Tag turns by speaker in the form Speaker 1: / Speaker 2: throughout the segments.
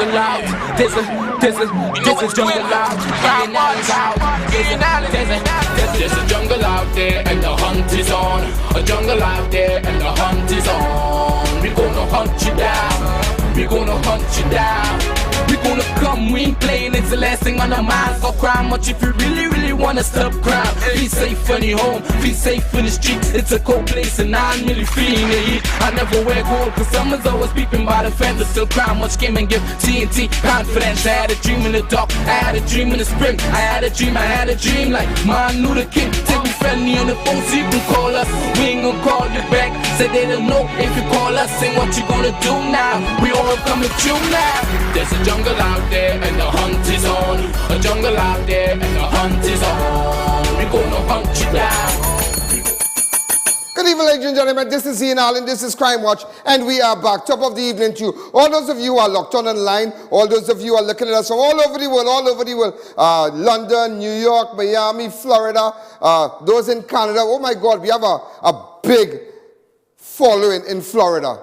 Speaker 1: jungle out. This is jungle out. There's a jungle out there and the hunt is on. A jungle out there and the hunt is on. We gonna hunt you down. We gonna hunt you down. We gonna come, we ain't playing, it's the last thing on our minds. Fuck crime much if you really wanna stop crime. Be safe in your home, be safe in the streets. It's a cold place and I'm really feeling the heat. I never wear gold cause someone's always peeping by the fence. But still crime much came and give TNT confidence. I had a dream in the dark, I had a dream in the spring. I had a dream like Martin Luther King. Take me friendly on the phone so you can call us. We ain't gonna call you back, say they don't know if you call us. Say what you gonna do now, we all coming through now. There's a jungle out there and the hunt is on. A jungle out there and the hunt is on. We gonna hunt you down.
Speaker 2: Good evening, ladies and gentlemen. This is I.A.N. This is Crime Watch, and we are back. Top of the evening to you. All those of you who are locked on online, all those of you who are looking at us from all over the world, London, New York, Miami, Florida, those in Canada. Oh my God, we have a big following in Florida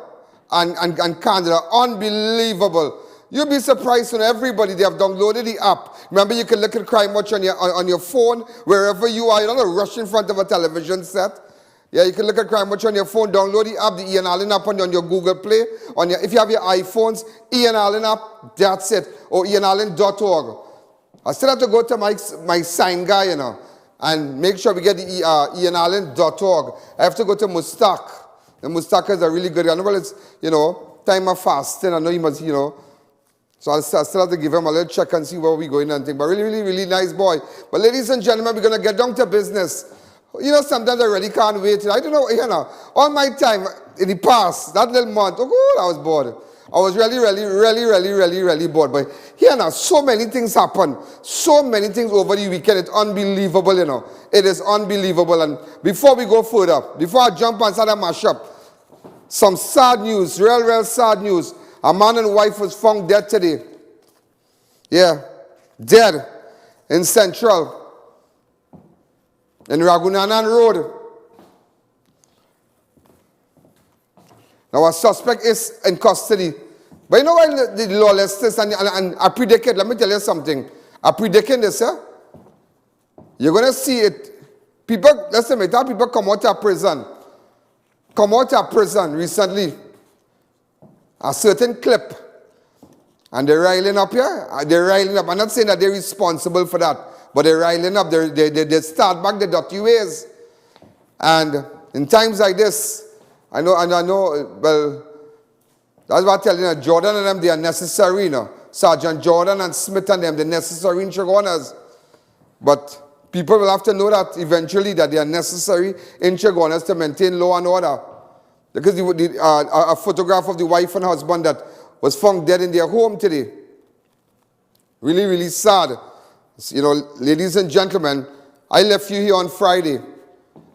Speaker 2: and Canada. Unbelievable. You'll be surprised when everybody, they have downloaded the app. Remember, you can look at Crime Watch on your phone, wherever you are. You don't have to rush in front of a television set. Yeah, you can look at Crime Watch on your phone, download the app, the I.A.N. app on your Google Play. If you have your iPhones, I.A.N. app, that's it. Or IANALN.org. I still have to go to my sign guy, you know, and make sure we get the IANALN.org. I have to go to Mustaq. The Mustaq is a really good, I know it's, you know, time of fasting. I know he must, you know. So I still have to give him a little check and see where we're going and things. But really nice boy. But ladies and gentlemen, we're going to get down to business. You know, sometimes I really can't wait. I don't know, you know, all my time in the past, that little month, oh, I was bored. I was really bored. But here now, so many things happen. So many things over the weekend. It's unbelievable, you know. It is unbelievable. And before we go further, before I jump and start a mashup, some sad news, real sad news. A man and wife was found dead today. Yeah, dead in Central. In Ragunanan Road. Now a suspect is in custody. But you know why the lawlessness and I predict it, let me tell you something. I predict this, you're going to see it. People, listen, people come out of prison. Come out of prison recently. A certain clip. And they're riling up here. They're riling up. I'm not saying that they're responsible for that. But they're riling up, they start back the dirty ways. And in times like this, I know, well, that's what I'm telling you, Jordan and them, they are necessary, you know. Sergeant Jordan and Smith and them, they're necessary in Chaguanas. But people will have to know that eventually that they are necessary in Chaguanas to maintain law and order. Because a photograph of the wife and husband that was found dead in their home today. Really sad. You know, ladies and gentlemen, I left you here on Friday.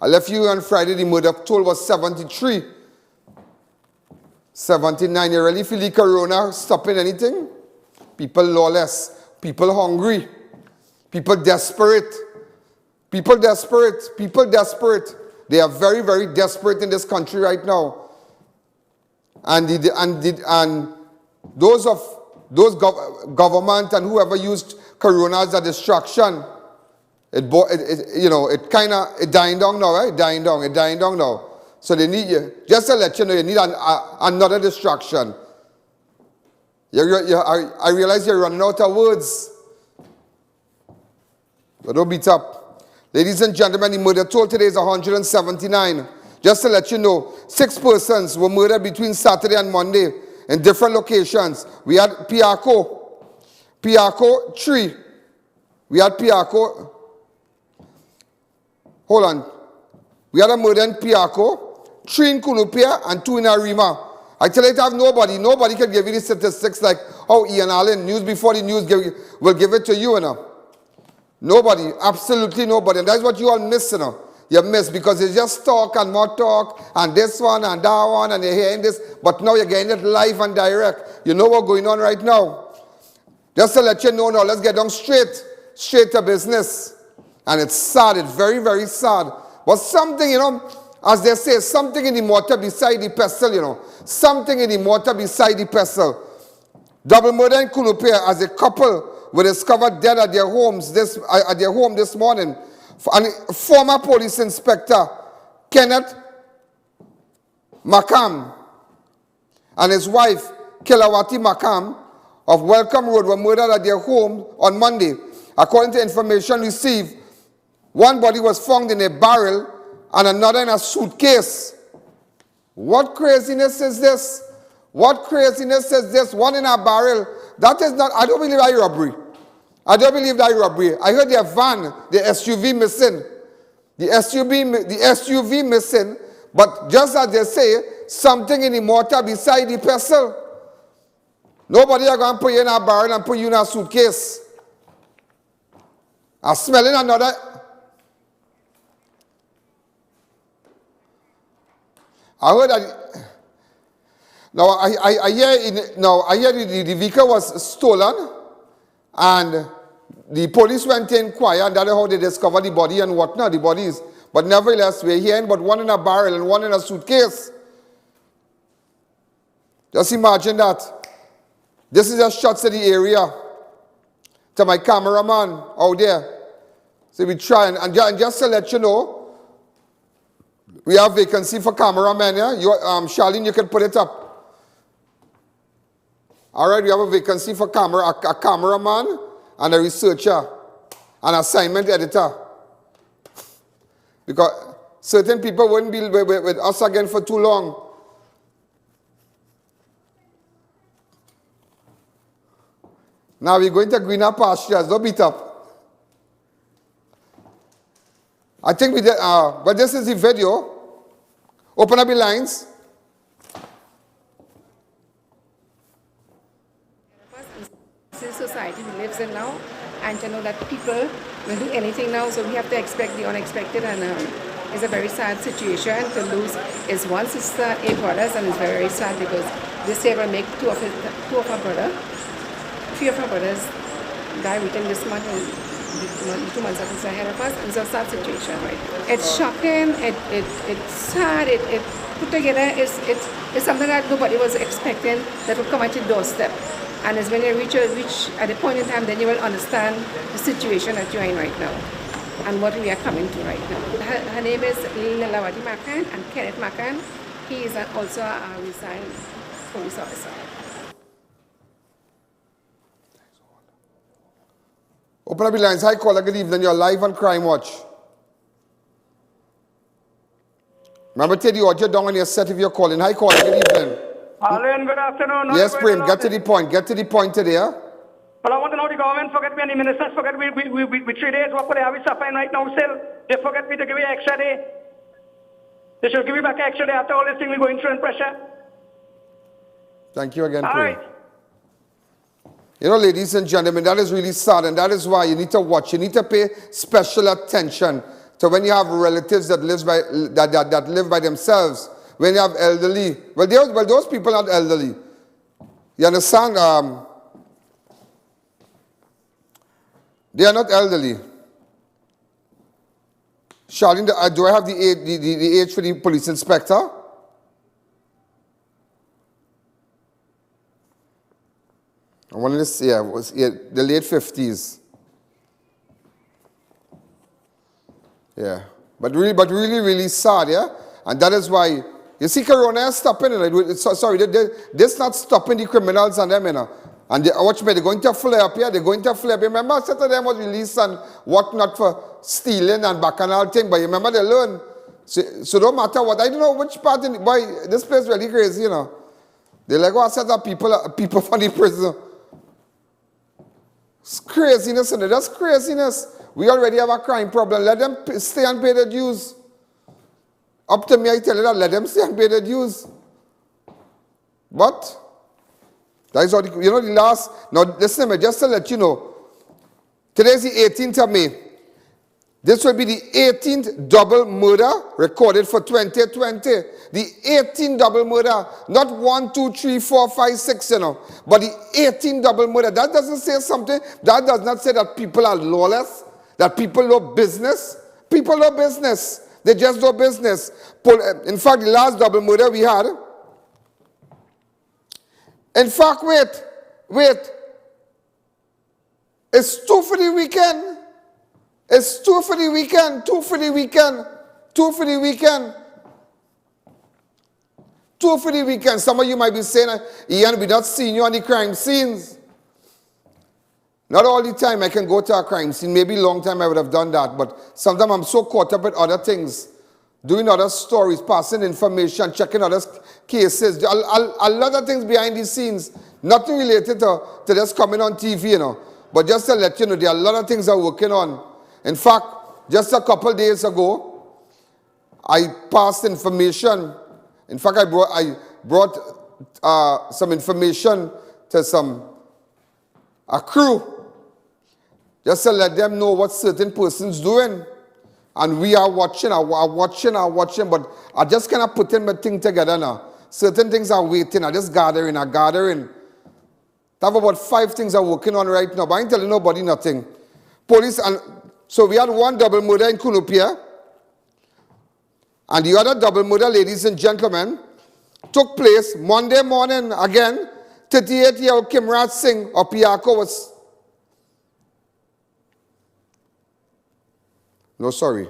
Speaker 2: The murder toll was 73. 79. You really feel the corona stopping anything? People lawless. People hungry. People desperate. People desperate. They are very desperate in this country right now. And those government and whoever used corona as a distraction, it dying down now, right? Dying down now. So they need you, just to let you know, you need another distraction. I realize you're running out of words. But don't beat up. Ladies and gentlemen, the murder toll today is 179. Just to let you know, 6 persons were murdered between Saturday and Monday in different locations. We had PIARCO 3. We had PIARCO. Hold on. We had a murder in PIARCO, 3 in CUNUPIA, and 2 in ARIMA. I tell you, to have nobody can give you the statistics like how I.A.N. news before the news will give it to you, you know. Nobody, absolutely nobody. And that's what you all miss, you know. You miss because you just talk and more talk, and this one and that one, and you're hearing this, but now you're getting it live and direct. You know what's going on right now. Just to let you know now, let's get down straight to business. And it's sad, it's very sad. But something, you know, as they say, something in the mortar beside the pestle, you know. Something in the mortar beside the pestle. Double murder in CUNUPIA as a couple were discovered dead at their home this morning. And former police inspector KENNETH MATKHAM and his wife KILLAWATIE MATKHAM of Welcome Road were murdered at their home on Monday. According to information received, one body was found in a barrel and another in a suitcase. What craziness is this? What craziness is this? One in a barrel. That is not, I don't believe that robbery. I don't believe that robbery. I heard their van, the SUV missing. The SUV missing, but just as they say, something in the mortar beside the pestle. Nobody are going to put you in a barrel and put you in a suitcase. I'm smelling another. I heard that. Now I hear the vehicle was stolen, and the police went to inquire, and that's how they discovered the body and whatnot, the bodies. But nevertheless, we're hearing but one in a barrel and one in a suitcase. Just imagine that. This is just shots of the area. To my cameraman out there. So we try, and just to let you know, we have vacancy for cameramen, yeah? Charlene, you can put it up. All right, we have a vacancy for a cameraman and a researcher, an assignment editor. Because certain people wouldn't be with us again for too long. Now we're going to greener pastures, don't beat up. I think we did, but this is the video. Open up the lines.
Speaker 3: This society we live in now, and to know that people will do anything now, so we have to expect the unexpected, and it's a very sad situation to lose his one sister, 8 brothers, and it's very, very sad because this year will make 3 of our brothers die within this month, and 2 months is ahead of us, and it's a sad situation, right? It's shocking, it's sad, it put together, it's something that nobody was expecting that would come at your doorstep. And it's when you reach at a point in time, then you will understand the situation that you're in right now and what we are coming to right now. Her name is KILLAWATIE MATKHAM and KENNETH MATKHAM. He is also a resigned police officer.
Speaker 2: Open up the lines. Hi, caller. Good evening. You're live on Crime Watch. Remember, take the audio down on your set if you're calling. Hi, caller. Good evening.
Speaker 4: I.A.N, good afternoon.
Speaker 2: Yes, Prem. Get to the point. Get to the point today. Huh?
Speaker 4: Well, I want to know the government forget me and the ministers forget we 3 days. What they have we suffering right now still? They forget me to give you an extra day. They should give you back an extra day after all this thing we're going through and pressure.
Speaker 2: Thank you again,
Speaker 4: All
Speaker 2: Prem.
Speaker 4: right.
Speaker 2: You know, ladies and gentlemen, that is really sad, and that is why you need to watch. You need to pay special attention to when you have relatives that live by themselves. When you have elderly, well, those people are elderly. You understand? They are not elderly. Charlene, do I have the age for the police inspector? I wanted to say, yeah, it was the late 50s. Yeah, but really sad, yeah? And that is why, you see, Corona is stopping it. Sorry, this not stopping the criminals and them, you know. And watch me, they're going to flare up here. They're going to flare up. Remember, a set of them was released and whatnot for stealing and bacchanal thing. But you remember, they learn. So don't matter what. I don't know which part. Boy, this place is really crazy, you know. They like, oh, a set of people from the prison. It's craziness, and that's craziness. We already have a crime problem. Let them stay and pay the dues. Up to me, I tell you that, let them stay and pay the dues. But, that is what, you know, the last, now listen to me, just to let you know, today is the 18th of May. This will be the 18th double murder recorded for 2020. The 18th double murder, not 1, 2, 3, 4, 5, 6, you know, but the 18th double murder. That doesn't say something, that does not say that people are lawless, that people know business. People know business. They just do business. In fact, the last double murder we had, in fact, wait, Wait. It's 2 for the weekend. It's 2 for the weekend. 2 for the weekend. 2 for the weekend. 2 for the weekend. Some of you might be saying, Ian, we're not seeing you on the crime scenes. Not all the time I can go to a crime scene. Maybe a long time I would have done that. But sometimes I'm so caught up with other things. Doing other stories, passing information, checking other cases. A lot of things behind the scenes. Nothing related to just coming on TV, you know. But just to let you know, there are a lot of things I'm working on. In fact, just a couple days ago, I passed information. In fact, I brought some information to a crew, just to let them know what certain persons doing. And we are watching, but I just cannot put my thing together now. Certain things are waiting, I just gathering. I have about 5 things I'm working on right now, but I ain't telling nobody nothing. Police, and so we had one double murder in CUNUPIA, and the other double murder, ladies and gentlemen, took place Monday morning again. 38-year-old KEMRAJ Singh of PIARCO was... No, sorry.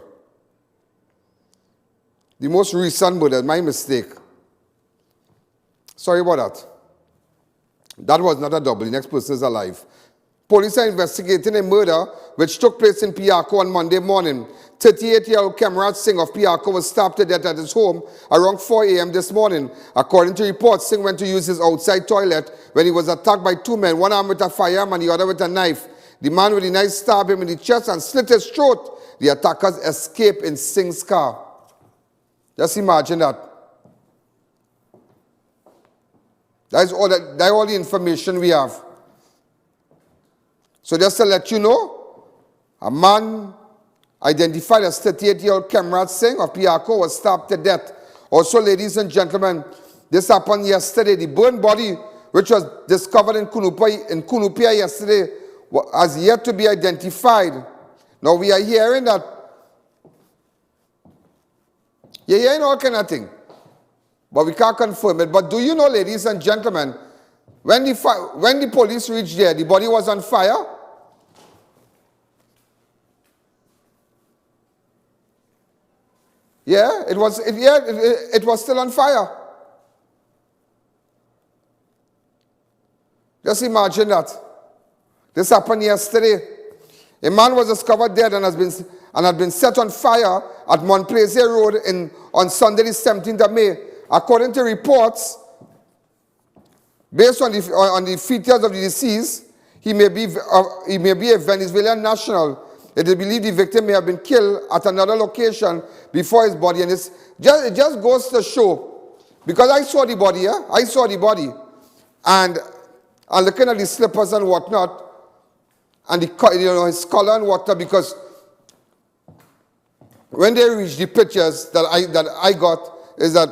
Speaker 2: The most recent murder, my mistake. Sorry about that. That was not a double. The next person is alive. Police are investigating a murder which took place in PIARCO on Monday morning. 38-year-old KEMRAJ Singh of PIARCO was stabbed to death at his home around 4 a.m. this morning. According to reports, Singh went to use his outside toilet when he was attacked by 2 men, one armed with a firearm and the other with a knife. The man with the knife stabbed him in the chest and slit his throat. The attackers escaped in Singh's car. Just imagine that. That's all the information we have. So just to let you know, a man identified as 38-year-old KEMRAJ Singh of PIARCO was stabbed to death. Also, ladies and gentlemen, this happened yesterday. The burned body, which was discovered in CUNUPIA yesterday, has yet to be identified. Now we are hearing that, you're hearing all kind of things, but we can't confirm it. But do you know, ladies and gentlemen, when the police reached there, the body was on fire? Yeah, it was still on fire. Just imagine that. This happened yesterday. A man was discovered dead and had been set on fire at Montplaisir Road on Sunday, the 17th of May. According to reports, based on the features of the deceased, he may be a Venezuelan national. It is believed the victim may have been killed at another location before his body. And it just goes to show, because I saw the body, yeah? I saw the body. And looking at the slippers and whatnot, and his color and whatnot, because when they reached the pictures that I got, is that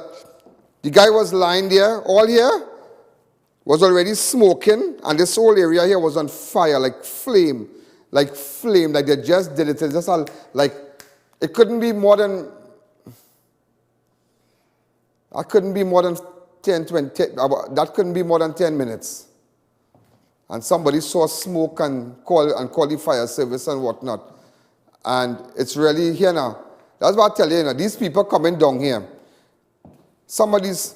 Speaker 2: the guy was lying there, all here was already smoking, and this whole area here was on fire, like flame, like they just did it. It's just all, like, it couldn't be more than, that couldn't be more than 10 minutes. And somebody saw smoke and called the fire service and whatnot. And it's really here now. That's what I tell you, these people coming down here. Some of these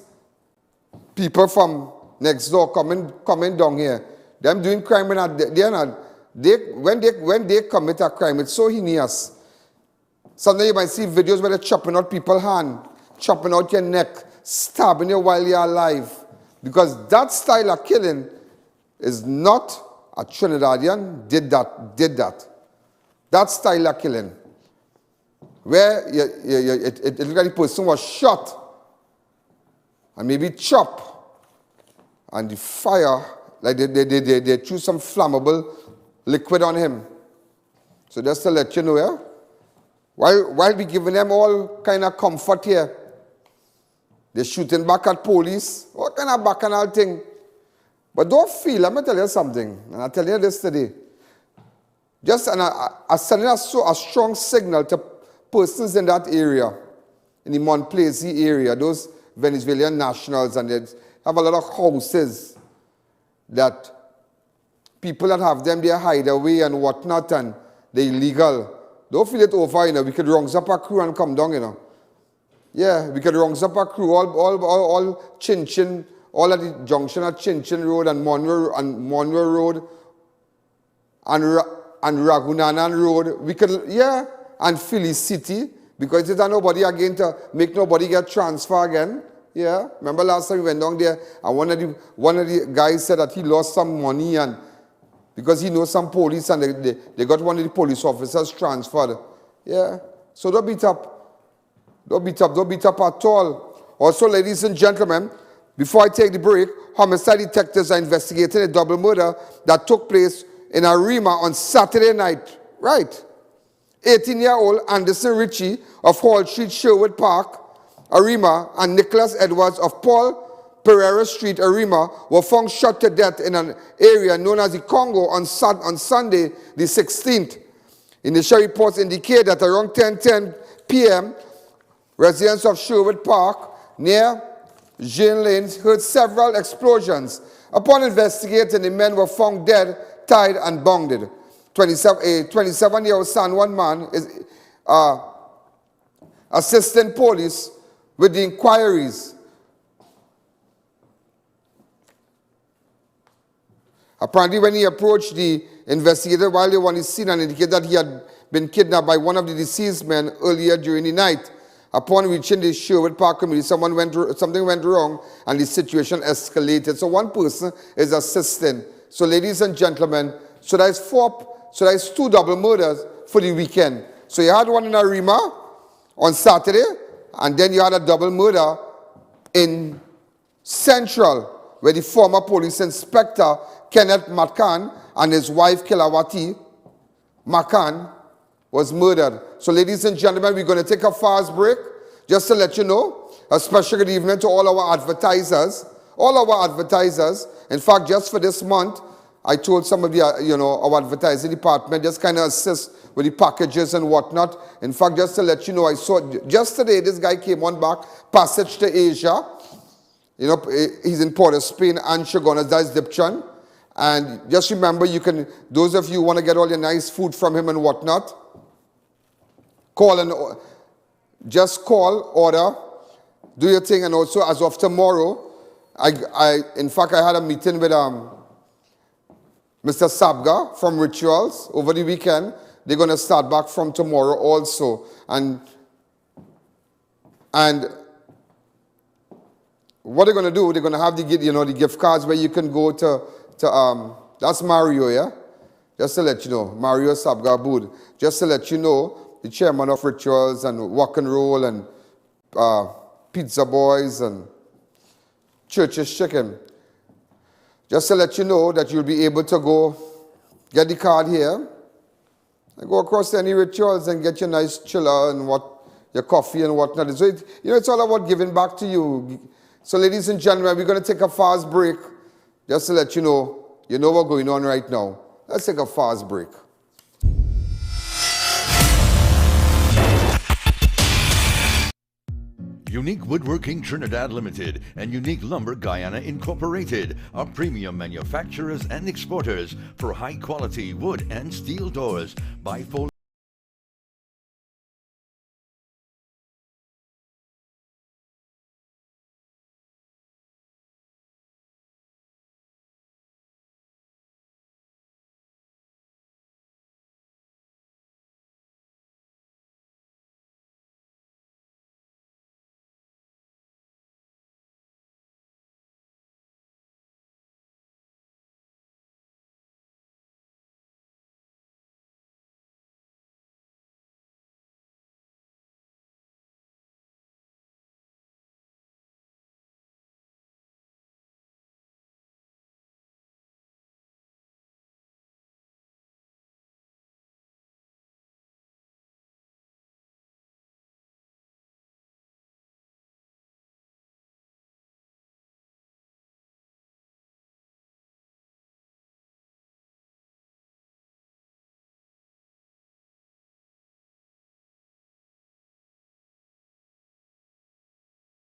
Speaker 2: people from next door coming down here. Them doing crime, and when they commit a crime, it's so heinous. Sometimes you might see videos where they're chopping out people's hand, chopping out your neck, stabbing you while you're alive. Because that style of killing is not a Trinidadian did that. That style of killing, where it looked like the person was shot and maybe chopped, and the fire, like they threw some flammable liquid on him. So just to let you know, yeah, while we giving them all kind of comfort here, they're shooting back at police, all kind of bacchanal thing. But don't feel, let me tell you something, and I'll tell you this today. Just sending a strong signal to persons in that area, in the Montplaisir area, those Venezuelan nationals, and they have a lot of houses that people that have them there hideaway and whatnot and they illegal. Don't feel it over, you know. We could round up a crew and come down, you know. Yeah, we could round up a crew, all Chin Chin, all at the junction at Chin Chin Road and Monroe Road and Ragunanan Road. We could, yeah, and Philly City, because there's nobody again to make nobody get transfer again. Yeah, remember last time we went down there and one of the guys said that he lost some money and because he knows some police and they got one of the police officers transferred. Yeah, so don't beat up. Don't beat up at all. Also, ladies and gentlemen, before I take the break, homicide detectives are investigating a double murder that took place in ARIMA on Saturday night. Right. 18-year-old Anderson Ritchie of Hall Street, Sherwood Park, ARIMA, and Nicholas Edwards of Paul Pereira Street, ARIMA, were found shot to death in an area known as the Congo on Sunday, the 16th. Initial reports indicate that around 10:10 p.m., residents of Sherwood Park near Jane Lane heard several explosions. Upon investigating, the men were found dead, tied, and bounded. A 27-year-old San Juan man is assisting police with the inquiries. Apparently, when he approached the investigator while they were on the scene and indicated that he had been kidnapped by one of the deceased men earlier during the night. Upon reaching the Sherwood Park community, something went wrong and the situation escalated. So one person is assisting. So ladies and gentlemen, so that's two double murders for the weekend. So you had one in ARIMA on Saturday, and then you had a double murder in Central, where the former police inspector, Kenneth MATKHAM, and his wife, KILLAWTIE was murdered. So ladies and gentlemen, we're going to take a fast break. Just to let you know, a special good evening to all our advertisers. In fact, just for this month, I told some of the, our advertising department just kind of assist with the packages and whatnot. In fact, just to let you know, I saw just today this guy came on back, passage to Asia. You know, he's in Port of Spain and Shogunas, that's Dipchan. And just remember, you can, those of you who want to get all your nice food from him and whatnot, just call, order, do your thing. And also, as of tomorrow, in fact, I had a meeting with Mr. Sabga from Rituals over the weekend. They're going to start back from tomorrow also. And what they're going to do, they're going to have the gift cards where you can go to that's Mario, yeah? Just to let you know, Mario Sabga Bood. Just to let you know, the chairman of Rituals and Walk and Roll and Pizza Boys and Church's Chicken. Just to let you know that you'll be able to go get the card here and go across to any Rituals and get your nice chiller and your coffee and whatnot. So it's all about giving back to you. So ladies and gentlemen, we're going to take a fast break just to let you know what's going on right now. Let's take a fast break.
Speaker 5: Unique Woodworking Trinidad Limited and Unique Lumber Guyana Incorporated are premium manufacturers and exporters for high-quality wood and steel doors, bifold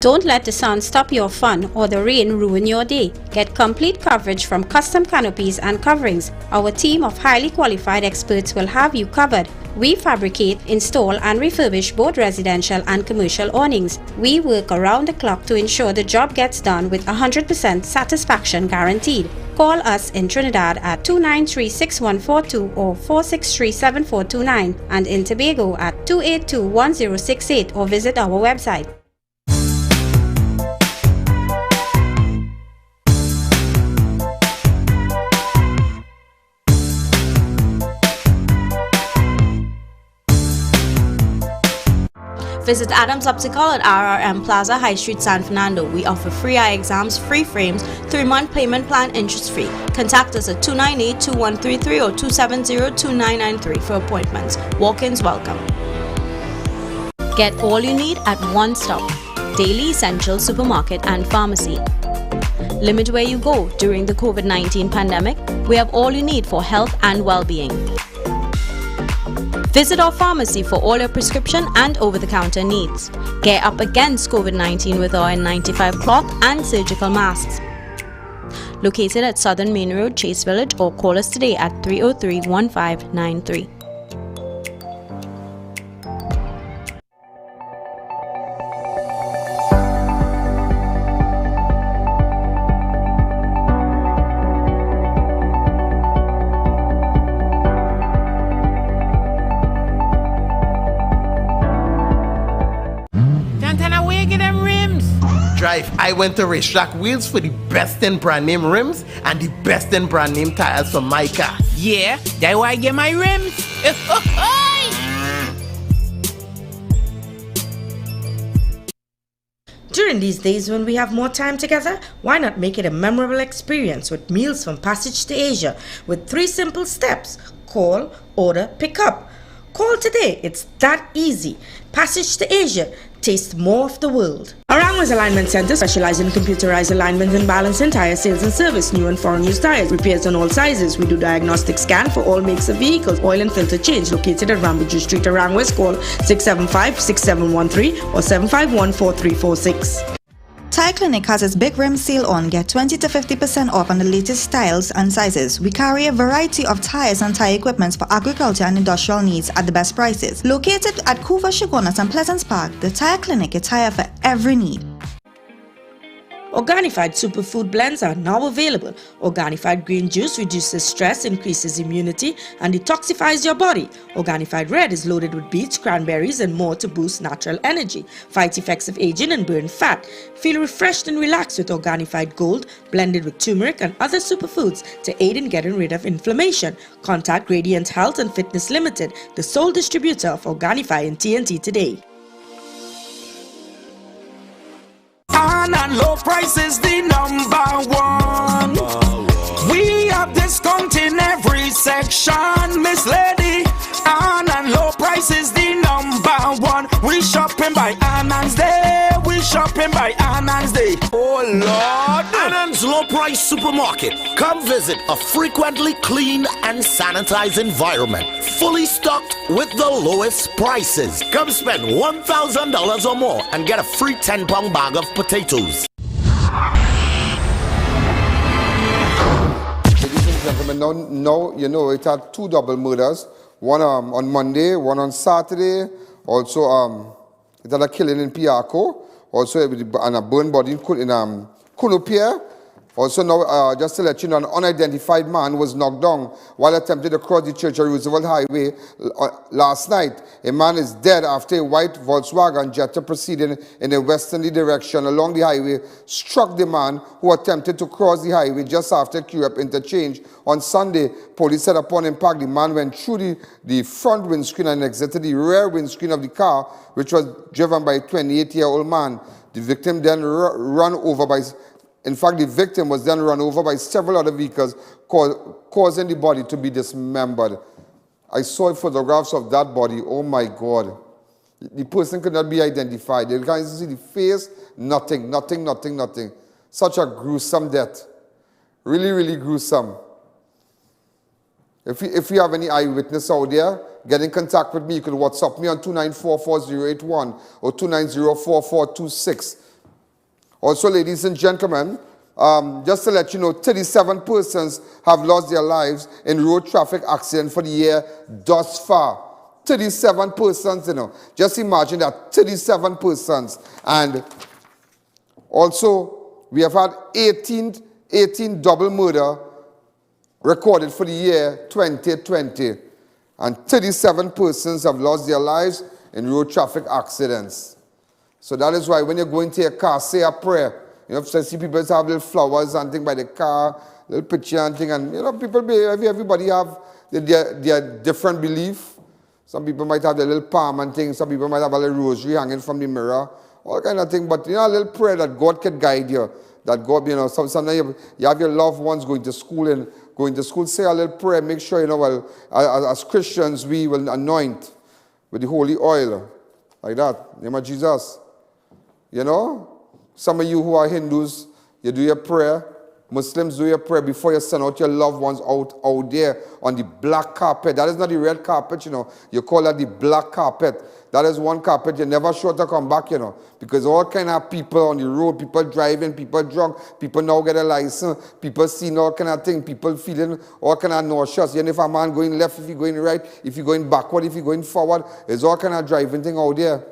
Speaker 6: Don't let the sun stop your fun or the rain ruin your day. Get complete coverage from custom canopies and coverings. Our team of highly qualified experts will have you covered. We fabricate, install and refurbish both residential and commercial awnings. We work around the clock to ensure the job gets done with 100% satisfaction guaranteed. Call us in Trinidad at 293-6142 or 463-7429 and in Tobago at 282-1068 or visit our website.
Speaker 7: Visit Adams Optical at RRM Plaza, High Street, San Fernando. We offer free eye exams, free frames, 3-month payment plan, interest-free. Contact us at 298-2133 or 270-2993 for appointments. Walk-ins welcome. Get all you need at one stop. Daily Essential Supermarket and Pharmacy. Limit where you go during the COVID-19 pandemic. We have all you need for health and well-being. Visit our pharmacy for all your prescription and over-the-counter needs. Get up against COVID-19 with our N95 cloth and surgical masks. Located at Southern Main Road, Chase Village, or call us today at 303-1593.
Speaker 8: I went to Racetrack Wheels for the best in brand name rims and the best in brand name tires for my car.
Speaker 9: Yeah, that's why I get my rims.
Speaker 10: During these days when we have more time together, why not make it a memorable experience with meals from Passage to Asia with 3 simple steps: call, order, pick up. Call today, it's that easy. Passage to Asia, taste more of the world. Arangwa's Alignment Center specializes in computerized alignment and balancing tire sales and service, new and foreign used tires, repairs on all sizes. We do diagnostic scan for all makes of vehicles, oil and filter change. Located at Rambaju Street, Arangwa's. Call 675-6713 or 751-4346.
Speaker 11: Tire Clinic has its big rim sale on. Get 20 to 50% off on the latest styles and sizes. We carry a variety of tires and tire equipment for agriculture and industrial needs at the best prices. Located at Couva, Chaguanas and Pleasance Park, the Tire Clinic, a tire for every need.
Speaker 10: Organified superfood blends are now available. Organified green juice reduces stress, increases immunity, and detoxifies your body. Organified red is loaded with beets, cranberries, and more to boost natural energy, fight effects of aging, and burn fat. Feel refreshed and relaxed with Organified gold, blended with turmeric and other superfoods to aid in getting rid of inflammation. Contact Radiant Health and Fitness Limited, the sole distributor of Organifi in TNT today.
Speaker 1: And low price is the number one. We have discount in every section, Miss Lady. And low price is the number one. We shopping by Anan's Day. We shopping by Anan's Day. Oh Lord.
Speaker 12: Anan's Low Price Supermarket. Come visit a frequently clean and sanitized environment. Fully stocked with the lowest prices. Come spend $1,000 or more and get a free 10-pound bag of potatoes.
Speaker 2: Ladies and gentlemen, now you know it had 2 double murders. One on Monday, one on Saturday. Also, it had a killing in PIARCO. Also, and a burned body in CUNUPIA. Also, now, just to let you know, an unidentified man was knocked down while attempting to cross the Church of Roosevelt Highway last night. A man is dead after a white Volkswagen Jetta proceeding in a westerly direction along the highway struck the man who attempted to cross the highway just after Q-Up interchange on Sunday. Police said upon impact, the man went through the front windscreen and exited the rear windscreen of the car, which was driven by a 28-year-old man. The victim then the victim was then run over by several other vehicles, causing the body to be dismembered. I saw photographs of that body. Oh my God. The person could not be identified. You can't see the face, nothing. Such a gruesome death. Really, really gruesome. If you have any eyewitness out there, get in contact with me. You can WhatsApp me on 294-4081 or 290-4426. Also, ladies and gentlemen, just to let you know, 37 persons have lost their lives in road traffic accident for the year thus far. 37 persons, you know. Just imagine that, 37 persons. And also, we have had 18 double murder recorded for the year 2020. And 37 persons have lost their lives in road traffic accidents. So that is why when you're going to your car, say a prayer. You know, if you see people have little flowers and things by the car, little picture and thing, and you know, everybody have their different belief. Some people might have their little palm and things. Some people might have a little rosary hanging from the mirror, all kind of thing. But you know, a little prayer that God can guide you. That God, you know, sometimes you have your loved ones going to school and going to school. Say a little prayer. Make sure, you know, well, as Christians, we will anoint with the holy oil, like that. In the name of Jesus. You know, some of you who are Hindus, you do your prayer. Muslims, do your prayer before you send out your loved ones out there on the black carpet. That is not the red carpet, you know. You call that the black carpet. That is one carpet you're never sure to come back, you know. Because all kind of people on the road, people driving, people drunk, people now get a license, people seeing all kind of things, people feeling all kind of nauseous. Even if a man going left, if you're going right, if you're going backward, if you're going forward, there's all kind of driving thing out there.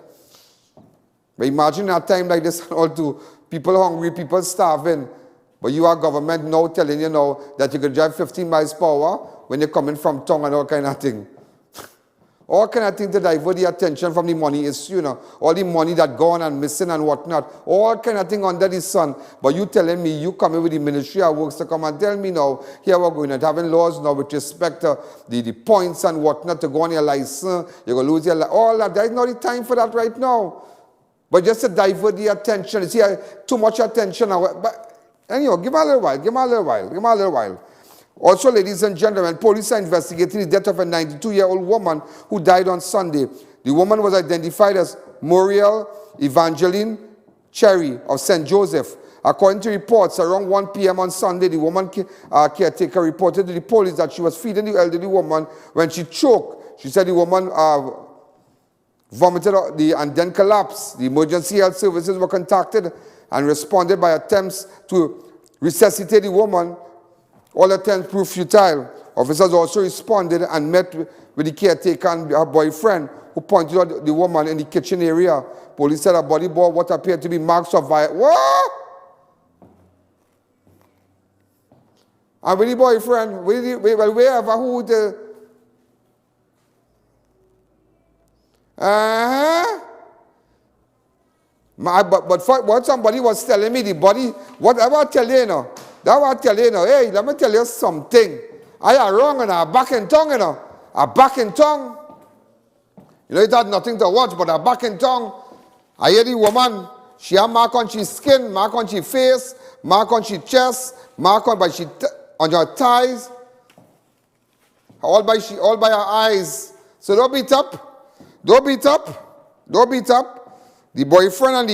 Speaker 2: But imagine a time like this and all too. People hungry, people starving. But you are government now telling you now that you can drive 15 miles per hour when you're coming from town and all kind of thing. All kind of thing to divert the attention from the money issue, you know. All the money that gone and missing and whatnot. All kind of thing under the sun. But you telling me, you coming with the Ministry of Works to come and tell me now, here we're going and having laws now with respect to the points and whatnot to go on your license. You're going to lose your license. All that. There's not the time for that right now. But just to divert the attention. You see, too much attention now. But anyway, give me a little while. Also, ladies and gentlemen, police are investigating the death of a 92-year-old woman who died on Sunday. The woman was identified as Muriel Evangeline Cherry of St. Joseph. According to reports, around 1 p.m. on Sunday, the woman caretaker reported to the police that she was feeding the elderly woman when she choked. She said the woman vomited and then collapsed. The emergency health services were contacted and responded by attempts to resuscitate the woman. All attempts proved futile. Officers also responded and met with the caretaker and her boyfriend, who pointed out the woman in the kitchen area. Police said her body bore what appeared to be marks of violence. What? And with the boyfriend, wherever who the... But what somebody was telling me, the body, whatever I tell you, know, that what I tell you, know, hey, let me tell you something. I am wrong and I'm back in tongue, you know. I'm back in tongue. You know, it had nothing to watch, but I'm back in tongue. I hear the woman, she had mark on her skin, mark on her face, mark on her chest, mark on her thighs, all by her eyes. So don't beat up. Don't beat up. Don't beat up. The boyfriend and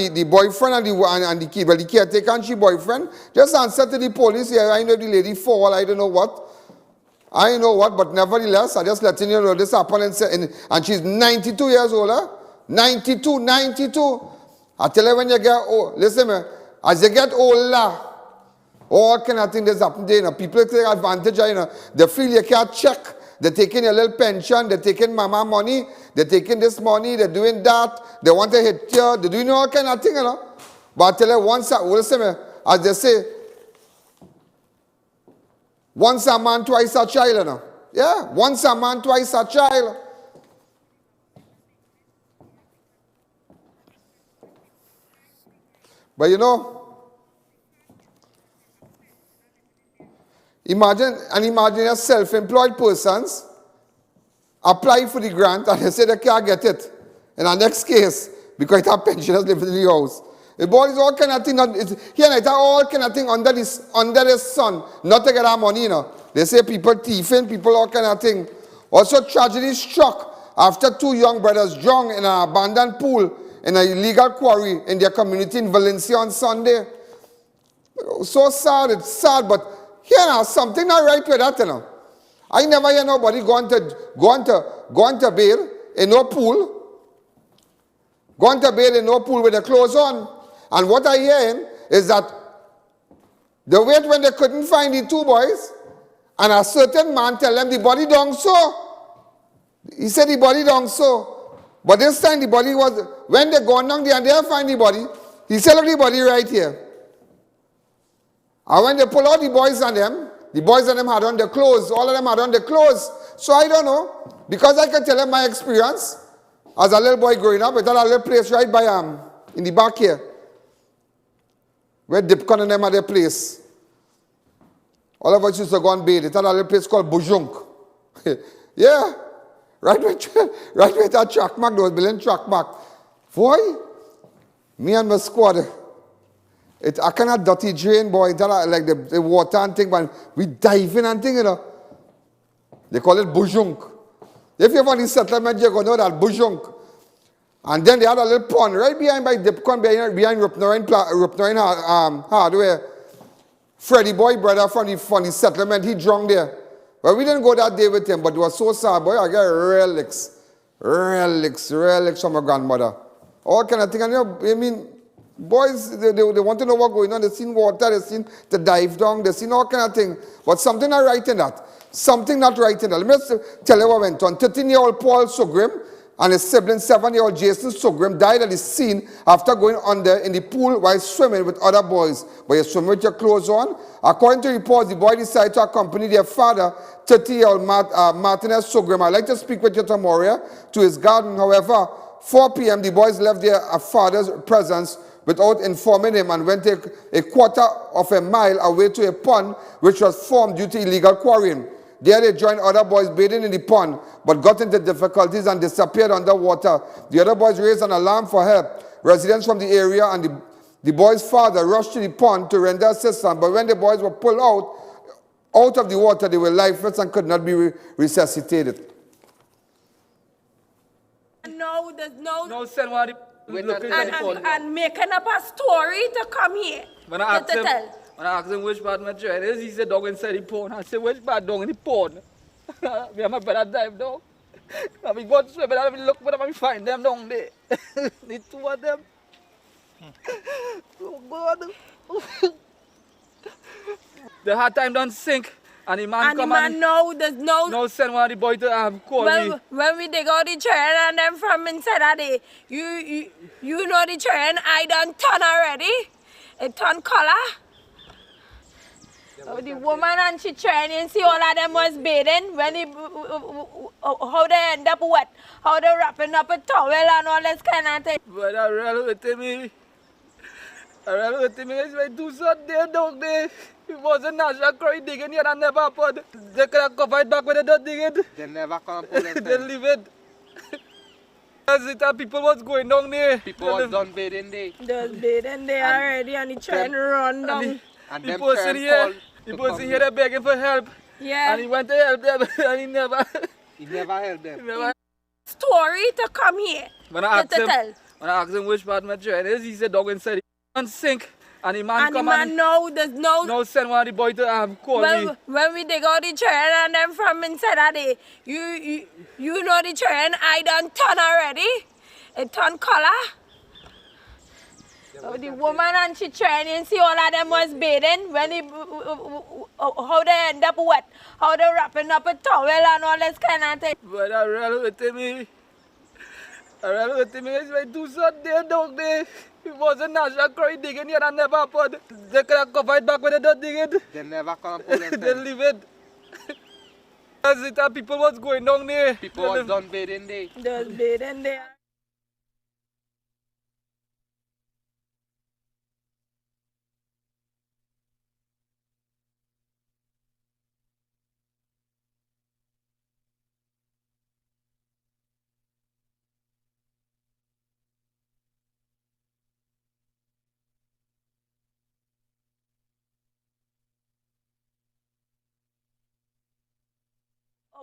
Speaker 2: the caretaker and she boyfriend just answer to the police. Yeah, I know the lady fall, I don't know what. I know what, but nevertheless, I just letting you know this happened and she's 92 years old, huh? 92. I tell you when you get old, listen man, as you get older, all kind of things that's happening there, you know, people take advantage of, you know, they feel you can't check. They're taking a little pension, they're taking mama money, they're taking this money, they're doing that, they want to hit you, they're doing all kind of things, you know. But I tell you, as they say, once a man, twice a child, you know. Yeah, once a man, twice a child. But you know, imagine a self-employed persons apply for the grant and they say they can't get it. In our next case, because our pensioners live in the house. The boy is all kind of thing, here it's all kind of thing under the sun, not to get our money, you know. They say people thieving, people all kind of thing. Also tragedy struck after two young brothers drowned in an abandoned pool in an illegal quarry in their community in Valencia on Sunday. So sad, it's sad, but here now, something not right with that, you know. I never hear nobody go on to bail in no pool. Go on to bail in no pool with the clothes on. And what I hear is that the wait when they couldn't find the two boys, and a certain man tell them the body down so. He said the body down so. But this time the body was, when they gone down there and they find the body, he said look the body right here. And when they pull out the boys and them had on their clothes. All of them had on their clothes. So I don't know. Because I can tell them my experience. As a little boy growing up, I had a little place right by, in the back here. Where Dipcon and them had their place. All of us used to go and bathe. It had a little place called Bujunk. Yeah. Right where that track mark, those building track mark. Boy, me and my squad, I cannot dirty drain, boy. It had like the water and thing, but we dive in and thing, you know. They call it Bujunk. If you have any settlement, you're going to know that Bujunk. And then they had a little pond right behind by Dipcon, behind Rupnoin Hardware. Freddie Boy, brother from the settlement, he drunk there. But we didn't go that day with him, but it was so sad, boy. I got relics from my grandmother. All kind of things. And you know, I mean, boys, they want to know what's going on. They seen water, they seen the dive down, they seen all kind of things. But something not right in that. Something not right in that. Let me just tell you what went on. 13-year-old Paul Sugrim and his sibling, 7-year-old Jason Sugrim, died at the scene after going under in the pool while swimming with other boys. But you swim with your clothes on. According to reports, the boy decided to accompany their father, 30-year-old Martinez Sugrim. I'd like to speak with you tomorrow to his garden. However, 4 p.m., the boys left their father's presence without informing him and went a quarter of a mile away to a pond which was formed due to illegal quarrying. There they joined other boys bathing in the pond, but got into difficulties and disappeared underwater. The other boys raised an alarm for help. Residents from the area and the boys' father rushed to the pond to render assistance, but when the boys were pulled out of the water, they were lifeless and could not be resuscitated.
Speaker 13: No, there's no
Speaker 14: send one
Speaker 13: and making up a story to come here
Speaker 14: when I asked him which part of my joint is, he said dog inside the pond. I said, which part dog in the pond? Me and my brother dive down. I mean, go swim, but I look for them and find them down there. The two of them. Oh God. The hard time don't sink. And the man come and
Speaker 13: there's no
Speaker 14: send one of the boy to call me.
Speaker 13: When we dig out the train and then from inside of the, you know the train, I done turn already. It turn color. The woman and she training, see all of them was bathing when how they end up wet, how they wrapping up a towel and all this kind of thing.
Speaker 14: But I really with me. It's like do something there, dog there. It wasn't national curry digging here and never happened. They could have covered back when they don't dig it.
Speaker 8: They never come pull it.
Speaker 14: They leave it. As it people was going down there.
Speaker 8: People was done bathing there.
Speaker 13: They was bathing there already and the train run down.
Speaker 14: And the person here, they're begging for help.
Speaker 13: Yeah.
Speaker 14: And he went to help them and he never
Speaker 8: helped them.
Speaker 13: Story to come here.
Speaker 14: When I asked him which part of my joint is, he said dog inside the sink. And the man come and
Speaker 13: there's no
Speaker 14: send one of the boy to call me.
Speaker 13: When we dig out the train and then from inside of the, you know the train, I done turn already. It turn color. The woman and she training, see all of them was bathing when how they end up wet, how they wrapping up a towel and all this kind of thing.
Speaker 14: But I really with me. It's like do something there, dog there. It wasn't national curry digging here and never happened. They could have covered back when they don't dig it.
Speaker 8: They never come pull it.
Speaker 14: They leave it. As it people was going down there.
Speaker 8: People was done bathing there.
Speaker 13: They was bathing there.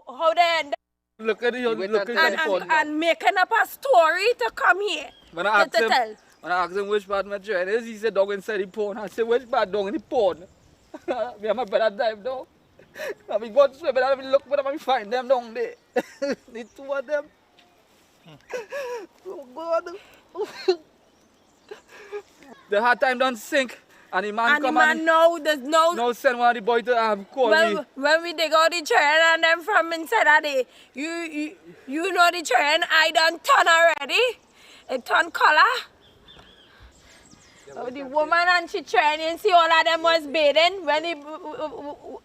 Speaker 13: How they end up
Speaker 14: look at the
Speaker 13: and making up a story to come here.
Speaker 14: When I asked him which part of my joint is, he said dog inside the pond. I said, which part dog in the pond? Me and my brother dive down. I mean, go swim, but I look for them and find them down there. The two of them. Oh God. The hard time don't sink. And the man
Speaker 13: And the
Speaker 14: come
Speaker 13: man
Speaker 14: and
Speaker 13: no, there's no.
Speaker 14: now send one of the boy to call me.
Speaker 13: When we dig out the train and them from inside of the, you know the train, I done turn already. It turn color. The woman and she training, see all of them was bathing when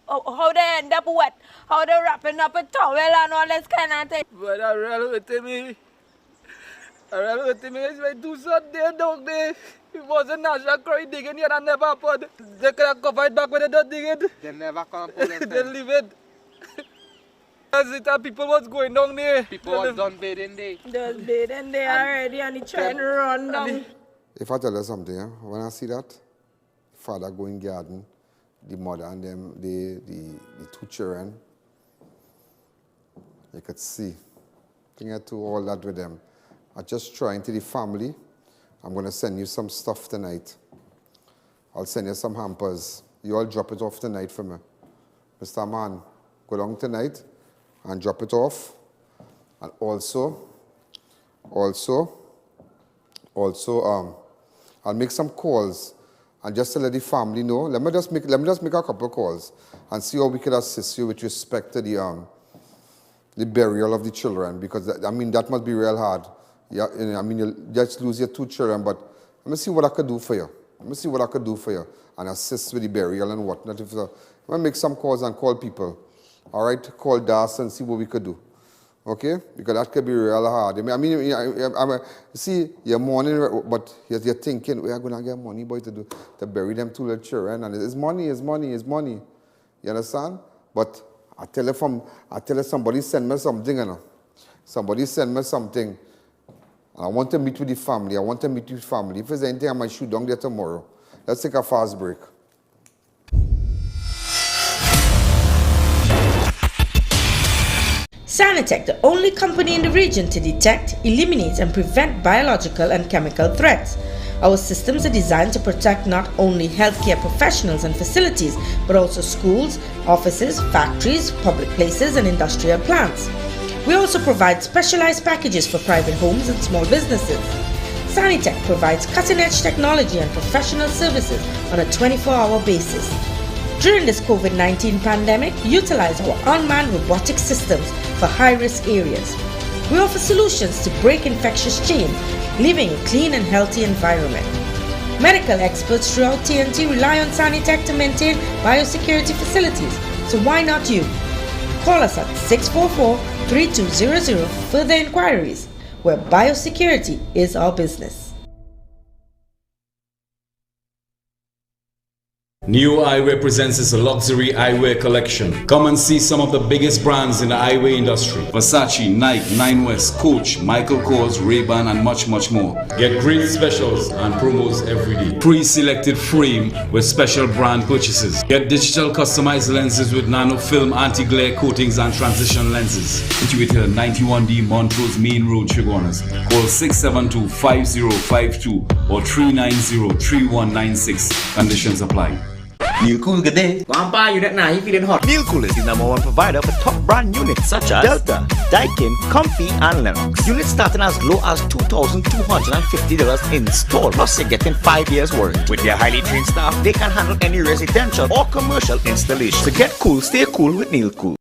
Speaker 13: how they end up wet, how they wrapping up a towel and all this kind of thing.
Speaker 14: But I really with me. It's like two Sunday there down there. It wasn't national cry digging here and never put. They could have covered back when they don't dig it.
Speaker 8: They never come pull it.
Speaker 14: They leave it. As it people was going down there.
Speaker 8: People was done bathing there.
Speaker 13: They was bathing there already and the train run down.
Speaker 2: If I tell you something, when I see that, father go in garden, the mother and them, the two children, you could see. Think I do all that with them. I just trying to the family. I'm going to send you some stuff tonight. I'll send you some hampers. You all drop it off tonight for me. Mr. Man, go down tonight and drop it off. And also, I'll make some calls and just to let the family know. Let me just make a couple of calls and see how we can assist you with respect to the burial of the children, because I mean that must be real hard. Yeah, I mean you just lose your two children, but let me see what I could do for you. Let me see what I could do for you and assist with the burial and whatnot. Let me make some calls and call people. All right, call Das and see what we could do. Okay? Because that could be real hard. I mean, see, you're mourning, but you're thinking, we are going to get money, boy, to bury them two little children. And it's money. You understand? But I tell you somebody send me something, you know. Somebody send me something. And I want to meet with the family. If there's anything, I might shoot down there tomorrow. Let's take a fast break.
Speaker 10: Sanitech, the only company in the region to detect, eliminate and prevent biological and chemical threats. Our systems are designed to protect not only healthcare professionals and facilities, but also schools, offices, factories, public places and industrial plants. We also provide specialized packages for private homes and small businesses. Sanitech provides cutting-edge technology and professional services on a 24-hour basis. During this COVID-19 pandemic, utilize our unmanned robotic systems for high-risk areas. We offer solutions to break infectious chains, living a clean and healthy environment. Medical experts throughout TNT rely on Sanitech to maintain biosecurity facilities, so why not you? Call us at 644-3200 for further inquiries, where biosecurity is our business.
Speaker 15: New Eyewear presents its luxury eyewear collection. Come and see some of the biggest brands in the eyewear industry. Versace, Nike, Nine West, Coach, Michael Kors, Ray-Ban and much more. Get great specials and promos every day. Pre-selected frame with special brand purchases. Get digital customized lenses with nano film anti-glare coatings and transition lenses. Situated at 91D Montrose Main Road, Chaguanas. Call 672-5052 or 390-3196. Conditions apply.
Speaker 16: Neil Cool, good day. Grandpa, you now you feeling hot. Neil Cool is the #1 provider for top brand units such as Delta, Daikin, Comfy, and Lennox. Units starting as low as $2,250 in store. Plus, you're getting 5 years warranty. With their highly trained staff, they can handle any residential or commercial installation. So get cool, stay cool with Neil Cool.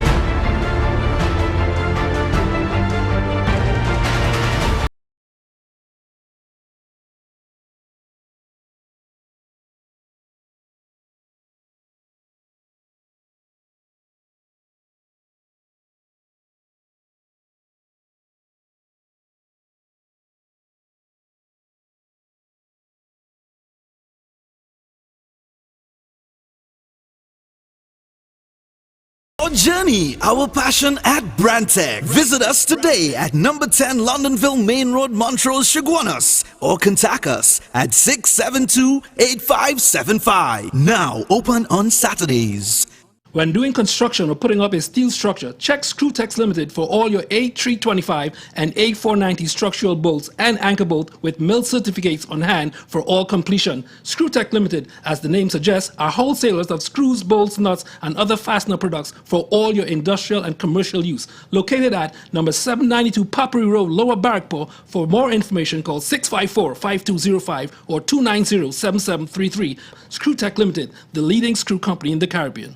Speaker 17: Our journey, our passion at Brandtech. Visit us today at number 10 Londonville Main Road, Montrose, Chaguanas, or contact us at 672-8575. Now open on Saturdays.
Speaker 18: When doing construction or putting up a steel structure, check Screwtex Limited for all your A325 and A490 structural bolts and anchor bolt with mill certificates on hand for all completion. Screwtex Limited, as the name suggests, are wholesalers of screws, bolts, nuts, and other fastener products for all your industrial and commercial use. Located at number 792 Papri Road, Lower Barrackpore. For more information, call 654-5205 or 290-7733. Screwtex Limited, the leading screw company in the Caribbean.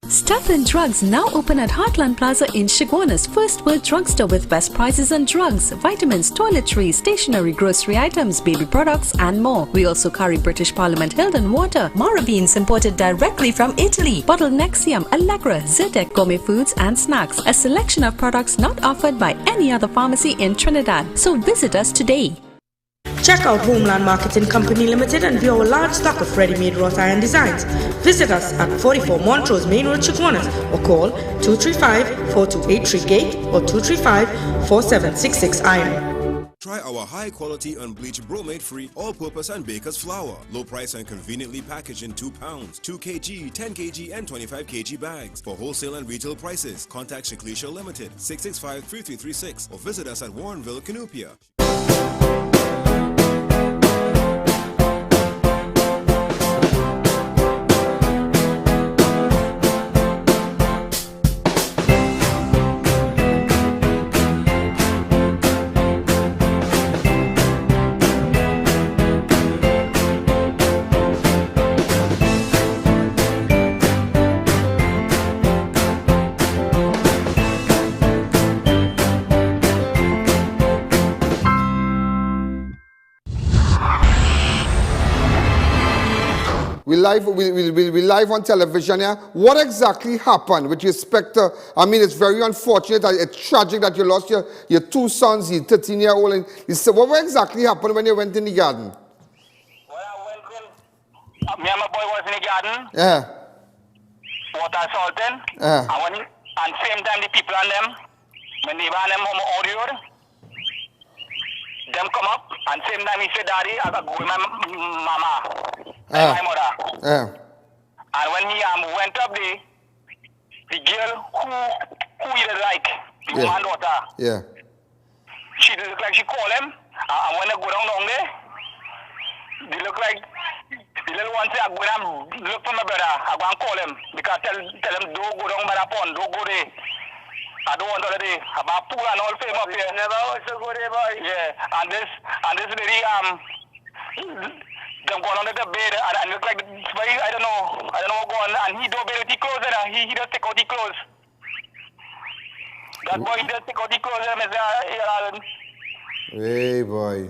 Speaker 19: Step In Drugs now open at Heartland Plaza in Shiguana's first world drugstore with best prices on drugs, vitamins, toiletries, stationery, grocery items, baby products and more. We also carry British Parliament Hilton water, Mara beans imported directly from Italy, bottled Nexium, Allegra, Zyrtec, gourmet foods and snacks. A selection of products not offered by any other pharmacy in Trinidad. So visit us today.
Speaker 10: Check out Homeland Marketing Company Limited and view our large stock of ready-made wrought iron designs. Visit us at 44 Montrose Main Road, Chiguanas, or call 235-4283 Gate or 235-4766 Iron.
Speaker 20: Try our high-quality unbleached bromate-free all-purpose and baker's flour. Low price and conveniently packaged in 2 pounds, 2 kg, 10 kg and 25 kg bags. For wholesale and retail prices, contact Shiklisha Limited, 665-3336 or visit us at Warrenville, CUNUPIA.
Speaker 2: We live on television here. What exactly happened with respect to, I mean, it's very unfortunate, it's tragic that you lost your 2 sons, your 13-year-old. And what exactly happened when you went in the garden?
Speaker 21: Me and my boy was in the garden.
Speaker 2: Yeah.
Speaker 21: Water salting. And same time the people and them, when they ban them home audio, them come up and same time he said, Daddy, I got to go with my mama. My mother. And when he went up there, the girl who he did like, the woman daughter.
Speaker 2: Yeah.
Speaker 21: She look like she called him. And when they go down there, they look like the little one say, I go and look for my brother. I go and call him. Because tell him, don't go down by the pond, don't go there. I don't want to do it. About pool and all fame up here. Never also go there, boy. Yeah. And this lady, them going under the bed and look like very, I don't know what going on. And he don't bed with the clothes and he just take out the clothes. That boy, he just take out the clothes and Mr. Allen.
Speaker 2: Hey, boy.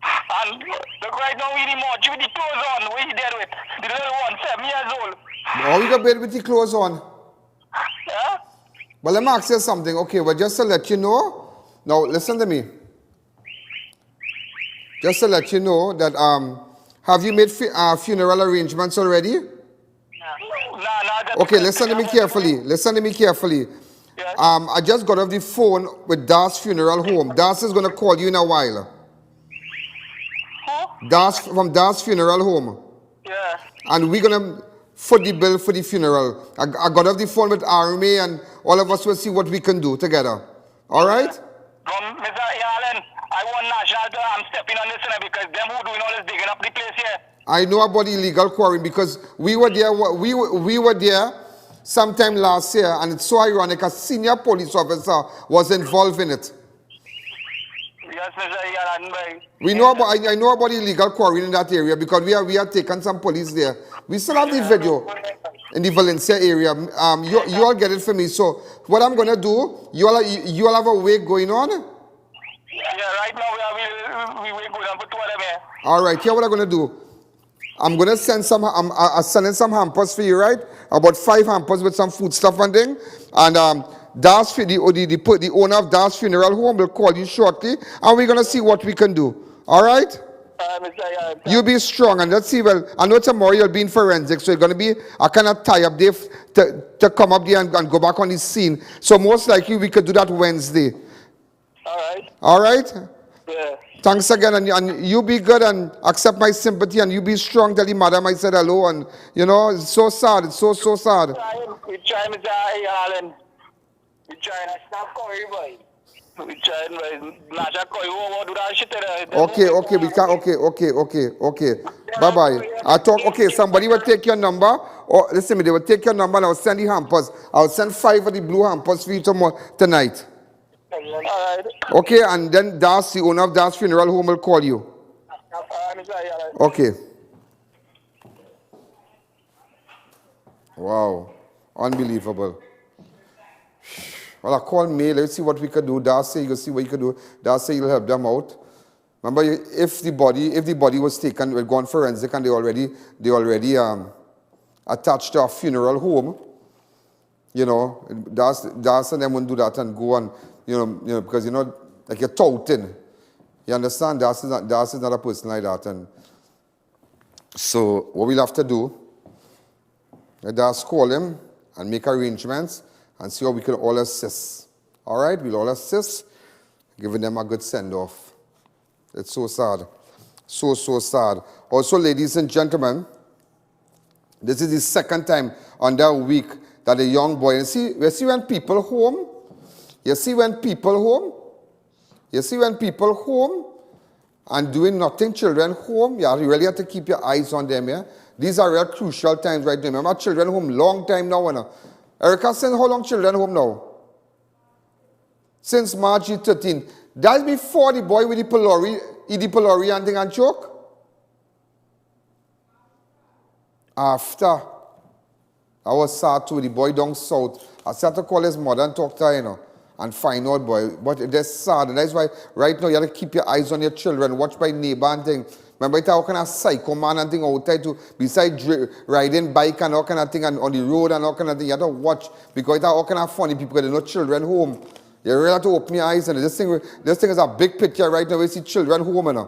Speaker 21: And look right now, he more with the clothes on, where he dead with. The little one, 7 years old.
Speaker 2: Oh, you got bed with the clothes on?
Speaker 21: Yeah?
Speaker 2: Well, let me ask you something. Okay, well, just to let you know, now listen to me. Just to let you know that, have you made funeral arrangements already?
Speaker 21: No.
Speaker 2: Okay, listen to me carefully. Listen to me carefully.
Speaker 21: Yes.
Speaker 2: I just got off the phone with Das Funeral Home. Das is going to call you in a while.
Speaker 21: Who?
Speaker 2: Das from Das Funeral Home.
Speaker 21: Yeah.
Speaker 2: And we're going to foot the bill for the funeral. I got off the phone with ARIMA and all of us will see what we can do together. All right?
Speaker 21: Mr. Allen, I want national, I'm stepping on this because them who doing all this digging up the place here.
Speaker 2: I know about illegal quarrying because we were there. We were there sometime last year, and it's so ironic. A senior police officer was involved in it.
Speaker 21: Yes, Mr. Allen.
Speaker 2: We know about. I know about illegal quarrying in that area because we are taken some police there. We still have the video in the Valencia area. You all get it for me. So what I'm gonna do? You all have a wake going on.
Speaker 21: Yeah, right now we going on for 2 of them here.
Speaker 2: All right. Here what I'm gonna do. I'm gonna send some. I'm sending some hampers for you, right? About 5 hampers with some food stuff and thing. And Das the owner of Das Funeral Home will call you shortly, and we're gonna see what we can do. All right? You be strong, and let's see. Well, I know tomorrow you'll be in forensics, so you're gonna be a kind of tie up there to come up there and go back on the scene. So most likely we could do that Wednesday.
Speaker 21: All right.
Speaker 2: All right?
Speaker 21: Yeah.
Speaker 2: Thanks again, and you be good and accept my sympathy, and you be strong. Tell the madam I said hello, and you know it's so sad. It's so sad.
Speaker 21: We try, Mr. I.A.N. We try. Stop calling, boy. We try, Nasha call. What do that shit?
Speaker 2: Okay, we can. Okay. Bye bye. I talk. Okay, somebody will take your number, or listen, they will take your number, and I'll send the hampers. I'll send 5 of the blue hampers for you tonight. Okay, and then Das, the owner of Das Funeral Home, will call you. Okay. Wow, unbelievable. Well, I call me. Let's see what we could do. Das say you can see what you could do. Das say you'll help them out. Remember, if the body was taken, we'd gone forensic, and they already attached to a funeral home. You know, Das and them wouldn't do that and go on. You know, because like you're touting. You understand? Das is not a person like that. And so what we'll have to do, Das call him and make arrangements and see how we can all assist. All right? We'll all assist, giving them a good send-off. It's so sad. So sad. Also, ladies and gentlemen, this is the second time on that week that a young boy, you see when people home and doing nothing, children home, you really have to keep your eyes on them, yeah? These are real crucial times right now. Remember, children home long time now, you Erica, since how long children home now? Since March 13. That's before the boy with the pylori and thing and choke? After. I was sad too, the boy down south. I had to call his mother and talk to her, and find out, boy. But that's sad. And that's why right now you have to keep your eyes on your children, watch by neighbor and thing. Remember, it's all kind of psycho man and thing outside too, besides riding bike and all kind of thing and on the road and all kind of thing. You have to watch because it's all kind of funny people because they know children home. You really have to open your eyes, and this thing is a big picture right now. We see children home, a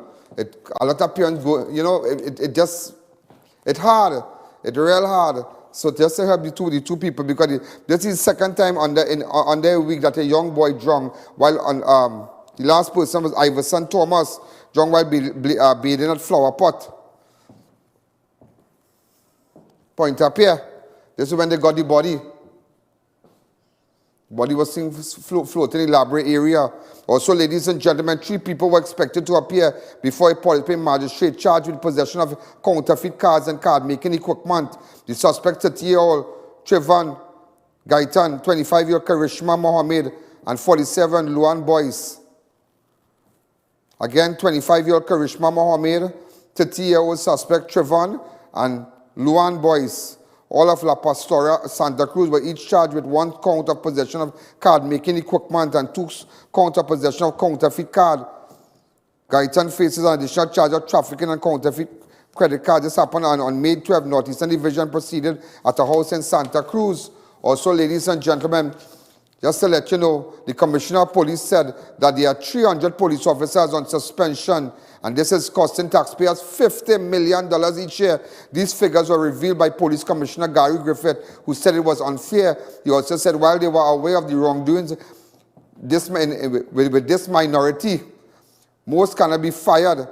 Speaker 2: lot of parents go, it's hard. It's real hard. So just to help the two people, because this is the second time on their week that a young boy drowned while on the last person was Iverson Thomas, drowned while bathing at Flower Pot. Point up here. This is when they got the body. Body was seen floating in the library area. Also, ladies and gentlemen, 3 people were expected to appear before a police magistrate charged with possession of counterfeit cards and card-making equipment. The suspect, 30-year-old Trevon Gaitan, 25-year-old Karishma Mohammed, and 47 Luan Boyce. Again, 25-year-old Karishma Mohammed, 30-year-old suspect Trevon, and Luan Boyce. All of La Pastora, Santa Cruz were each charged with 1 count of possession of card-making equipment and 2 counts of possession of counterfeit card. Gaitan faces an additional charge of trafficking and counterfeit credit card. This happened on May 12. Northeastern Division proceeded at a house in Santa Cruz. Also, ladies and gentlemen, just to let you know, the Commissioner of Police said that there are 300 police officers on suspension, and this is costing taxpayers $50 million each year. These figures were revealed by Police Commissioner Gary Griffith, who said it was unfair. He also said while they were aware of the wrongdoings, with this minority, most cannot be fired.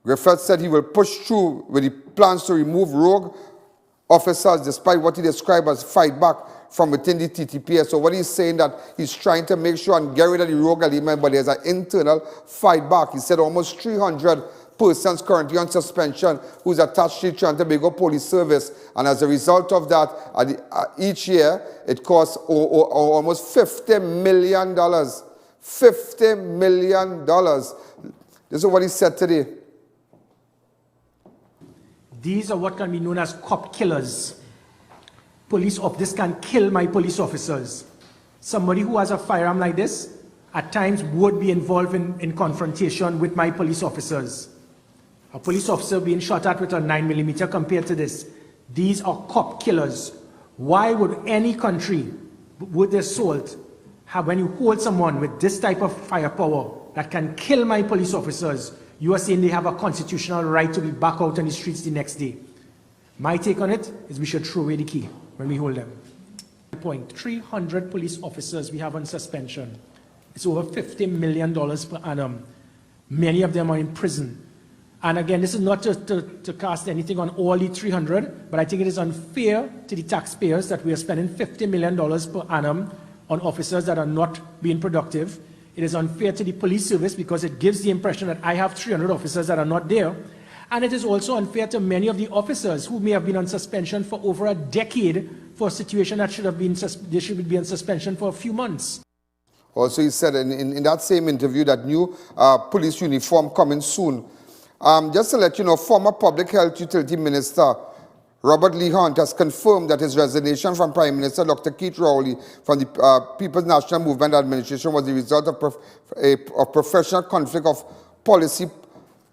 Speaker 2: Griffith said he will push through with the plans to remove rogue officers despite what he described as fight back from within the TTPS. So what he's saying that he's trying to make sure and get rid of the rogue element, but there's an internal fight back. He said almost 300 persons currently on suspension who's attached to the Trinidad and Tobago Police Service. And as a result of that, each year it costs almost $50 million. $50 million. This is what he said today.
Speaker 3: These are what can be known as cop killers. This can kill my police officers. Somebody who has a firearm like this, at times would be involved in confrontation with my police officers. A police officer being shot at with a 9mm compared to this. These are cop killers. Why would any country, with their salt, have, when you hold someone with this type of firepower that can kill my police officers, you are saying they have a constitutional right to be back out on the streets the next day? My take on it is we should throw away the key when we hold them. 300 police officers we have on suspension. It's over $50 million per annum. Many of them are in prison. And again, this is not to cast anything on all the 300, but I think it is unfair to the taxpayers that we are spending $50 million per annum on officers that are not being productive. It is unfair to the police service because it gives the impression that I have 300 officers that are not there. And it is also unfair to many of the officers who may have been on suspension for over a decade for a situation that they should be on suspension for a few months.
Speaker 2: Also, he said in that same interview that new police uniform coming soon. Just to let you know, former Public Health Utility Minister Robert Lee Hunt has confirmed that his resignation from Prime Minister Dr. Keith Rowley from the People's National Movement Administration was the result of professional conflict of policy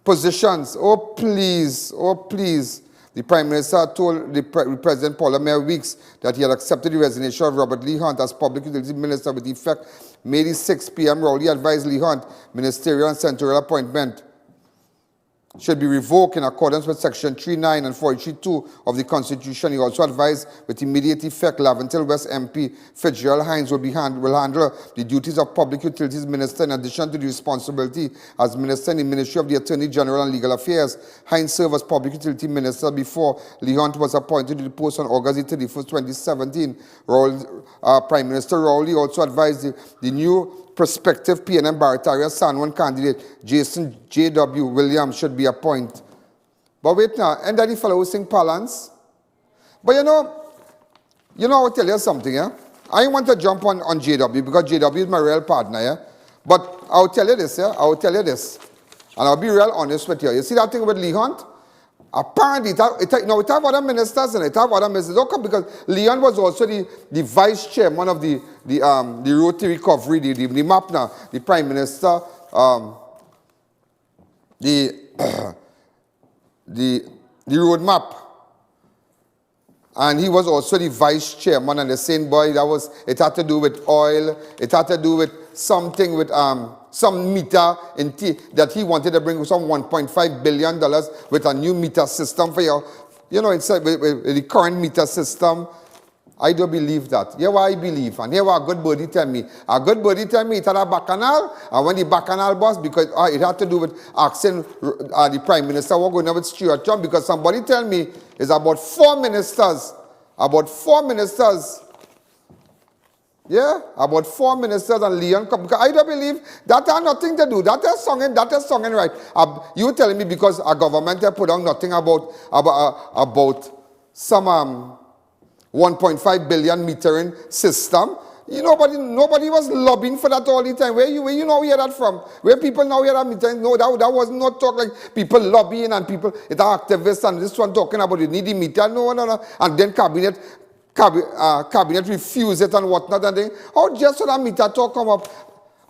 Speaker 2: positions. Oh, please, oh, please. The Prime Minister told the President Paula Mayor Weeks that he had accepted the resignation of Robert Lee Hunt as Public Utility Minister with effect May 6 p.m. Rowley advised Lee Hunt ministerial and senatorial appointment should be revoked in accordance with Section 39 and 43(2) of the Constitution. He also advised with immediate effect Laventille West MP Fitzgerald Hines will handle the duties of Public Utilities Minister in addition to the responsibility as Minister in the Ministry of the Attorney General and Legal Affairs. Hines served as Public Utility Minister before Lee Hunt was appointed to the post on August 31, 2017. Prime Minister Rowley also advised the new prospective PNM Barataria San Juan candidate Jason J.W. Williams should be appointed. But wait now, and that the fellow who sing Palance? But you know, I'll tell you something, yeah? I want to jump on J.W. because J.W. is my real partner, yeah? But I'll tell you this, yeah? I'll tell you this. And I'll be real honest with you. You see that thing with Lee Hunt? Apparently, it have other ministers and it have other ministers. Okay, because Leon was also the vice chairman of the road to recovery, the MAPNA, the Prime Minister, the roadmap. And he was also the vice chairman, and the same boy, it had to do with oil, it had to do with something with some meter that he wanted to bring some $1.5 billion with a new meter system for instead with the current meter system. I don't believe that. Here what I believe, and here what a good birdie tell me. A good birdie tell me it had a bacchanal, and when the bacchanal boss, because it had to do with asking the Prime Minister what going on with Stuart John, because somebody tell me it's about 4 ministers. About 4 ministers. Yeah, about 4 ministers and Leon. Because I don't believe that has nothing to do. That is songing right. You telling me because our government have put on nothing about some 1.5 billion metering system. Nobody was lobbying for that all the time. Where you now hear that from? Where people now hear that metering? No, that was not talk like people lobbying and people, it's activists and this one talking about the needy meter. No. And then cabinet refuse it and whatnot and then, how just so that meter talk come up?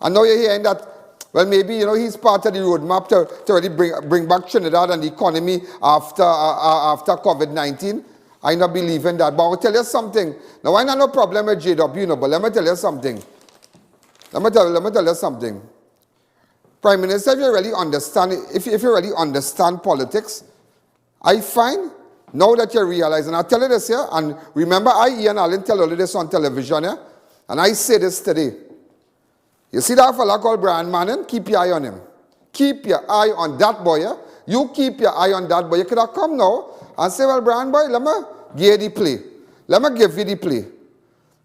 Speaker 2: And now you're hearing that, well, maybe, he's part of the roadmap to really bring back Trinidad and the economy after COVID-19. I not believe in that. But I'll tell you something. Now, I have no problem with JW, but let me tell you something. Let me tell you something. Prime Minister, if you really understand politics, I find now that you realize, and I'll tell you this here, and remember I.A.N. tell all of this on television, yeah? And I say this today. You see that fella called Brian Manning? Keep your eye on him. Keep your eye on that boy, yeah? You keep your eye on that boy. You could have come now and say, well, Brian boy, let me give you the play. Let me give you the play.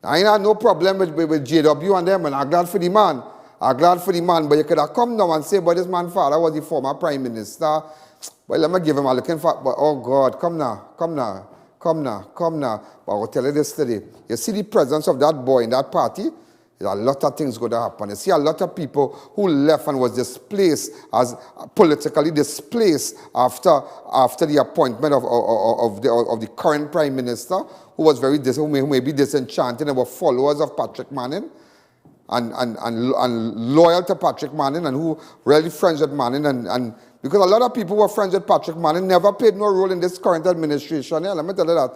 Speaker 2: I ain't had no problem with JW and them, and I'm glad for the man. I'm glad for the man, but you could have come now and say, but this man's father was the former Prime Minister. Well, let me give him a looking for, but oh God, come now. But I'll tell you this today. You see the presence of that boy in that party, there's a lot of things going to happen. You see a lot of people who left and was displaced, as politically displaced after the appointment of the current Prime Minister, who may be disenchanted and were followers of Patrick Manning and loyal to Patrick Manning and who really friends with Manning and because a lot of people who were friends with Patrick Manning never played no role in this current administration. Yeah, let me tell you that.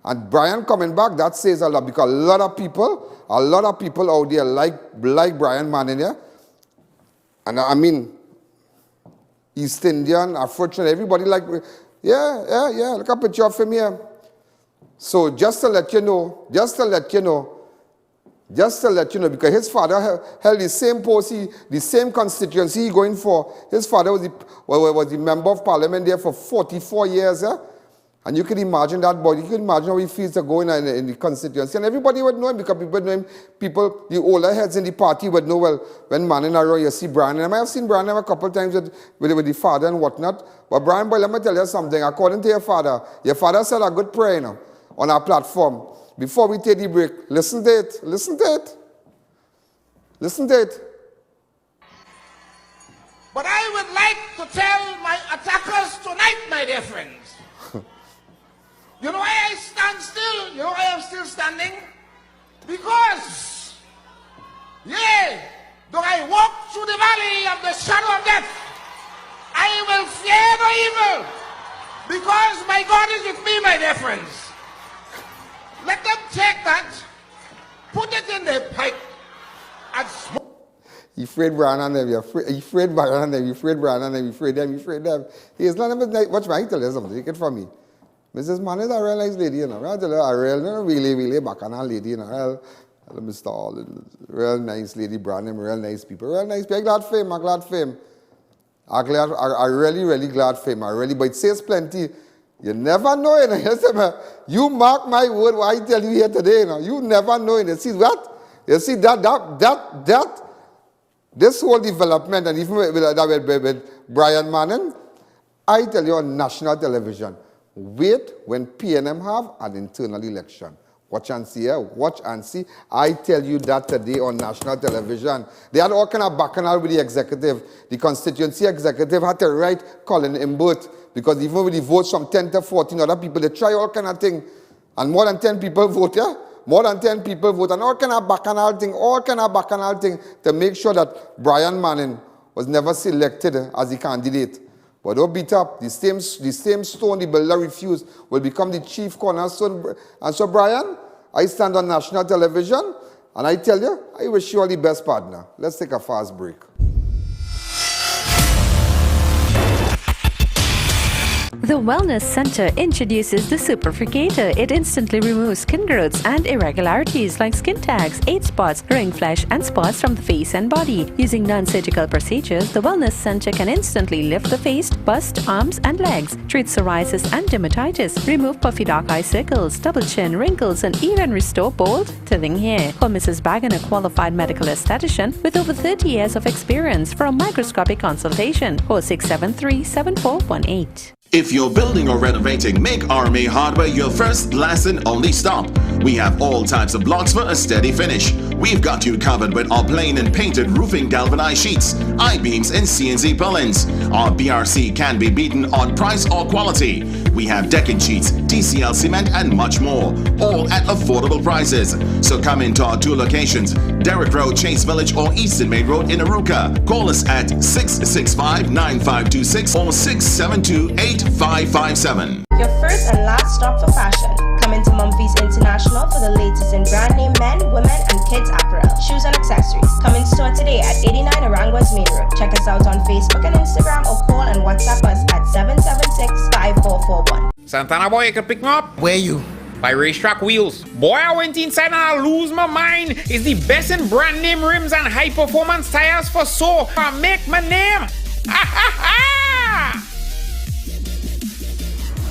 Speaker 2: And Brian coming back, that says a lot because a lot of people out there like Brian Manning, yeah? And I mean, East Indian, Afro, everybody like, yeah, look up a picture of him here. So just to let you know, Just to let you know, because his father held the same post, the same constituency he going for. His father was the member of parliament there for 44 years. And you can imagine that boy, you can imagine how he feels to go in the constituency. And everybody would know him because people know him, the older heads in the party would know, well, when Manning around, you see Brian. And I might have seen Brian a couple of times with the father and whatnot. But Brian, boy, let me tell you something. According to your father said a good prayer, on our platform. Before we take the break, listen to it, listen to it, listen to it.
Speaker 4: But I would like to tell my attackers tonight, my dear friends. You know why I stand still? You know why I'm still standing? Because, yea, though I walk through the valley of the shadow of death, I will fear no evil, because my God is with me, my dear friends. Let them take that, put it in their pipe, and smoke.
Speaker 2: You afraid Brian and them, you afraid Brian and them, you afraid Brian and them, you afraid them, you afraid them. He is not even, watch me, I tell you something, take it from me. Mrs. Man is a real nice lady, I tell you, a real, really bacchanal lady, real, Mr. All, real nice lady, Brian, real nice people, real nice people. I'm glad for him, I'm glad for him. I'm really glad for him, but it says plenty. You never know it. You mark my word what I tell you here today. You never know it. You see what? You see that this whole development, and even with Brian Manning, I tell you on national television, wait when PNM have an internal election. Watch and see, watch and see. I tell you that today on national television. They had all kind of bacchanal with the executive. The constituency executive had to write Colin Imbert, because even with the votes from 10 to 14 other people, they try all kind of thing. And more than 10 people vote, More than 10 people vote, and all kind of bacchanal thing to make sure that Brian Manning was never selected as the candidate. But don't beat up. The same stone the builder refused will become the chief cornerstone. And so, Brian, I stand on national television, and I tell you, I wish you all the best, partner. Let's take a fast break.
Speaker 19: The Wellness Center introduces the Superfricator. It instantly removes skin growths and irregularities like skin tags, age spots, ring flesh, and spots from the face and body. Using non-surgical procedures, the Wellness Center can instantly lift the face, bust, arms, and legs, treat psoriasis and dermatitis, remove puffy dark eye circles, double chin, wrinkles, and even restore bold, thinning hair. Call Mrs. Bagan, a qualified medical esthetician with over 30 years of experience, for a microscopic consultation. Call 673-7418.
Speaker 22: If you're building or renovating, make RMA Hardware your first, last, and only stop. We have all types of blocks for a steady finish. We've got you covered with our plain and painted roofing galvanized sheets, I-beams, and CNC purlins. Our BRC can be beaten on price or quality. We have decking sheets, TCL cement, and much more, all at affordable prices. So come into our two locations, Derrick Road, Chase Village, or Eastern Main Road in Aruka. Call us at 665-9526 or 672-8557.
Speaker 10: Your first and last stop for fashion. Come into Mumphy's International for the latest in brand name men, women, and kids apparel, shoes, and accessories. Come in store today at 89 Arangwas Main Road. Check us out on Facebook and Instagram, or call and WhatsApp us at 776-5441.
Speaker 9: Santana boy, you can pick me up.
Speaker 8: Where you?
Speaker 9: By Racetrack Wheels. Boy, I went inside and I lose my mind. It's the best in brand name rims and high performance tires for so I make my name. Ha ha ha!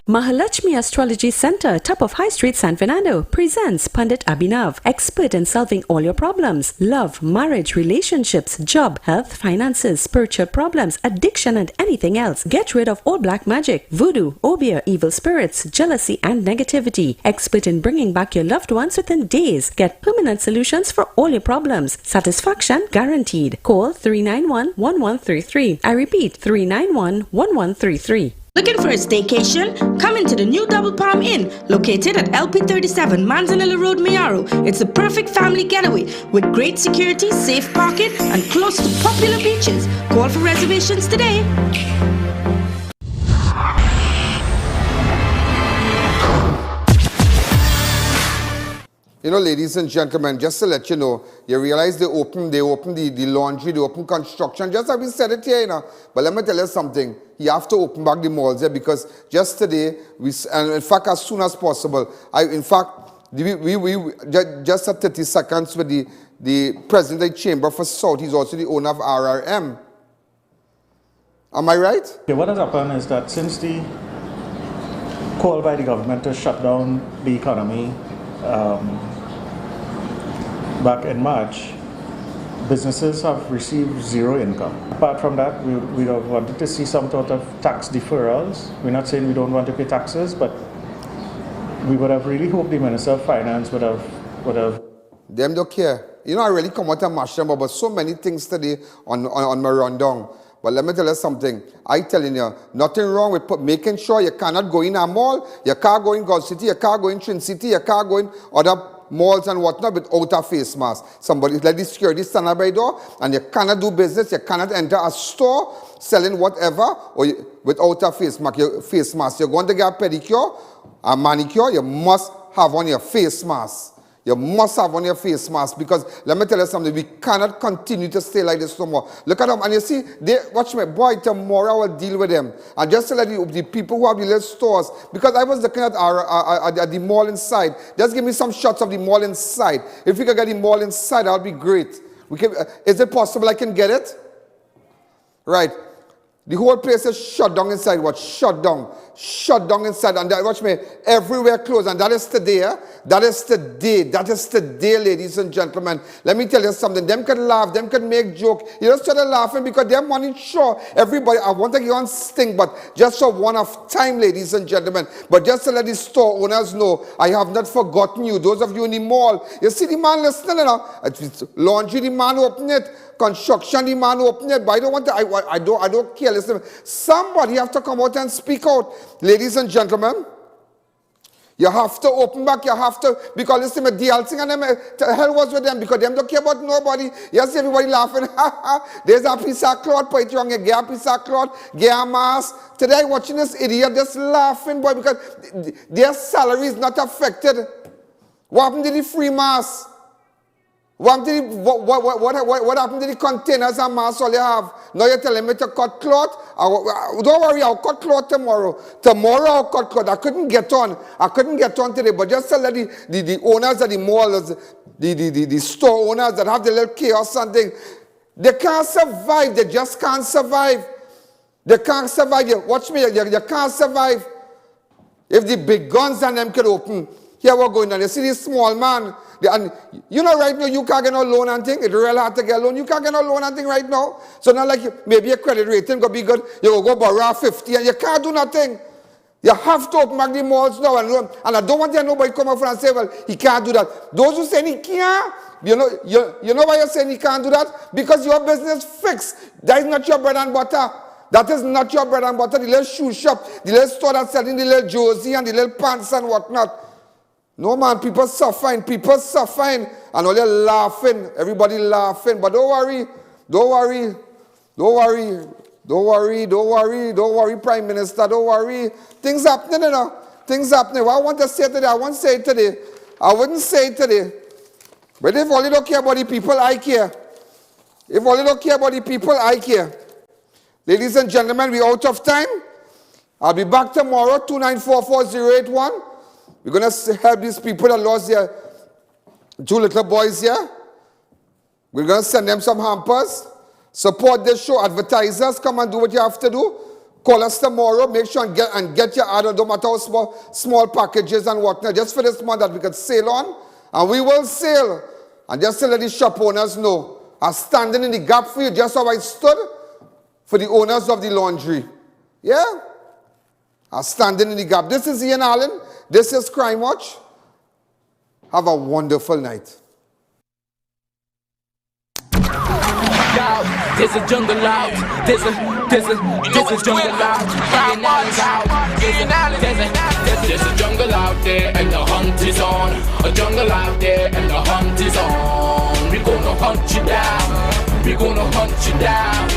Speaker 19: Mahalakshmi Astrology Center, top of High Street, San Fernando, presents Pandit Abhinav, expert in solving all your problems: love, marriage, relationships, job, health, finances, spiritual problems, addiction, and anything else. Get rid of all black magic, voodoo, obeah, evil spirits, jealousy, and negativity. Expert in bringing back your loved ones within days. Get permanent solutions for all your problems. Satisfaction guaranteed. Call 391-1133. I repeat, 391-1133.
Speaker 10: Looking for a staycation? Come into the new Double Palm Inn, located at LP37 Manzanilla Road, Mayaro. It's a perfect family getaway with great security, safe parking, and close to popular beaches. Call for reservations today.
Speaker 2: You know, ladies and gentlemen, just to let you know, you realize they open the laundry, they open construction, just like we said it here, But let me tell you something. You have to open back the malls here, because just today, and in fact, as soon as possible, just 30 seconds with the president of the Chamber for South. He's also the owner of RRM. Am I right?
Speaker 5: Okay, what has happened is that since the call by the government to shut down the economy back in March, businesses have received zero income. Apart from that, we have wanted to see some sort of tax deferrals. We're not saying we don't want to pay taxes, but we would have really hoped the Minister of Finance would have.
Speaker 2: Them don't care. You know, I really come out and mash them up, but so many things today on my rundown. But let me tell you something. I telling you, nothing wrong with making sure you cannot go in a mall, you can't go in Gulf City, you can't go in Trin City, you can't go in other malls and whatnot without a face mask. Somebody let the security stand by the door, and you cannot do business, you cannot enter a store selling whatever without a face mask. You're going to get a pedicure, a manicure, you must have on your face mask. You must have on your face mask, because let me tell you something, we cannot continue to stay like this no more. Look at them, and you see, watch me, boy, tomorrow I will deal with them. And just to let the people who have the little stores, because I was looking at the mall inside, just give me some shots of the mall inside. If we can get the mall inside, that would be great. Is it possible I can get it? Right. The whole place is shut down inside. What? Shut down. Shut down inside. And that, watch me, everywhere closed. And that is today. That is today. That is today, ladies and gentlemen. Let me tell you something. Them can laugh. Them can make joke. You just start laughing because they're money sure. Everybody, I want to get on sting, but just for one of time, ladies and gentlemen. But just to let the store owners know, I have not forgotten you. Those of you in the mall, you see the man listening, you know? Laundry, the man open it. Construction, the man open it. But I don't want to, I don't care. Listen, somebody have to come out and speak out. Ladies and gentlemen, you have to open back, you have to, because listen, the DLC and them, the hell was with them, because them don't care about nobody. You see everybody laughing, there's a piece of cloth, put it on, you get a piece of cloth, get a mask. Today watching this idiot just laughing, boy, because their salary is not affected. What happened to the free mask? What happened to the containers and masks all you have? Now you're telling me to cut cloth? Don't worry, I'll cut cloth tomorrow. Tomorrow I'll cut cloth. I couldn't get on. I couldn't get on today. But just to let the owners of the malls, the store owners that have the little chaos and thing, they can't survive. They just can't survive. They can't survive. Watch me, you can't survive. If the big guns and them could open, here we're going on. You see this small man, and you know right now you can't get no loan and thing. It's real hard to get a loan. You can't get no loan and thing right now. So not like maybe your credit rating could be good. You will go borrow 50 and you can't do nothing. You have to open back the malls now and loan. And I don't want to hear nobody come up and say, well, he can't do that. Those who say he can't, you know why you're saying he can't do that? Because your business fixed. That is not your bread and butter. That is not your bread and butter. The little shoe shop, the little store that's selling the little jersey and the little pants and whatnot. No, man, people suffering, and all they're laughing, everybody laughing. But don't worry, Prime Minister, don't worry. Things happening, you know, things happening. What I want to say today, I won't say it today. I wouldn't say it today. But if only don't care about the people, I care. If only don't care about the people, I care. Ladies and gentlemen, we're out of time. I'll be back tomorrow, 2944-081. We're going to help these people that lost their 2 little boys here. We're going to send them some hampers. Support this show. Advertisers, come and do what you have to do. Call us tomorrow. Make sure and get your order, no matter how small packages and whatnot. Just for this month that we can sail on. And we will sail. And just to let the shop owners know, I'm standing in the gap for you, just how I stood for the owners of the laundry. Yeah? I'm standing in the gap. This is Ian Allen. This is Crime Watch. Have a wonderful night.
Speaker 1: There's a jungle out. There's a jungle out. There's a jungle out there and the hunt is on. A jungle out there and the hunt is on. We're gonna hunt you down. We're gonna hunt you down.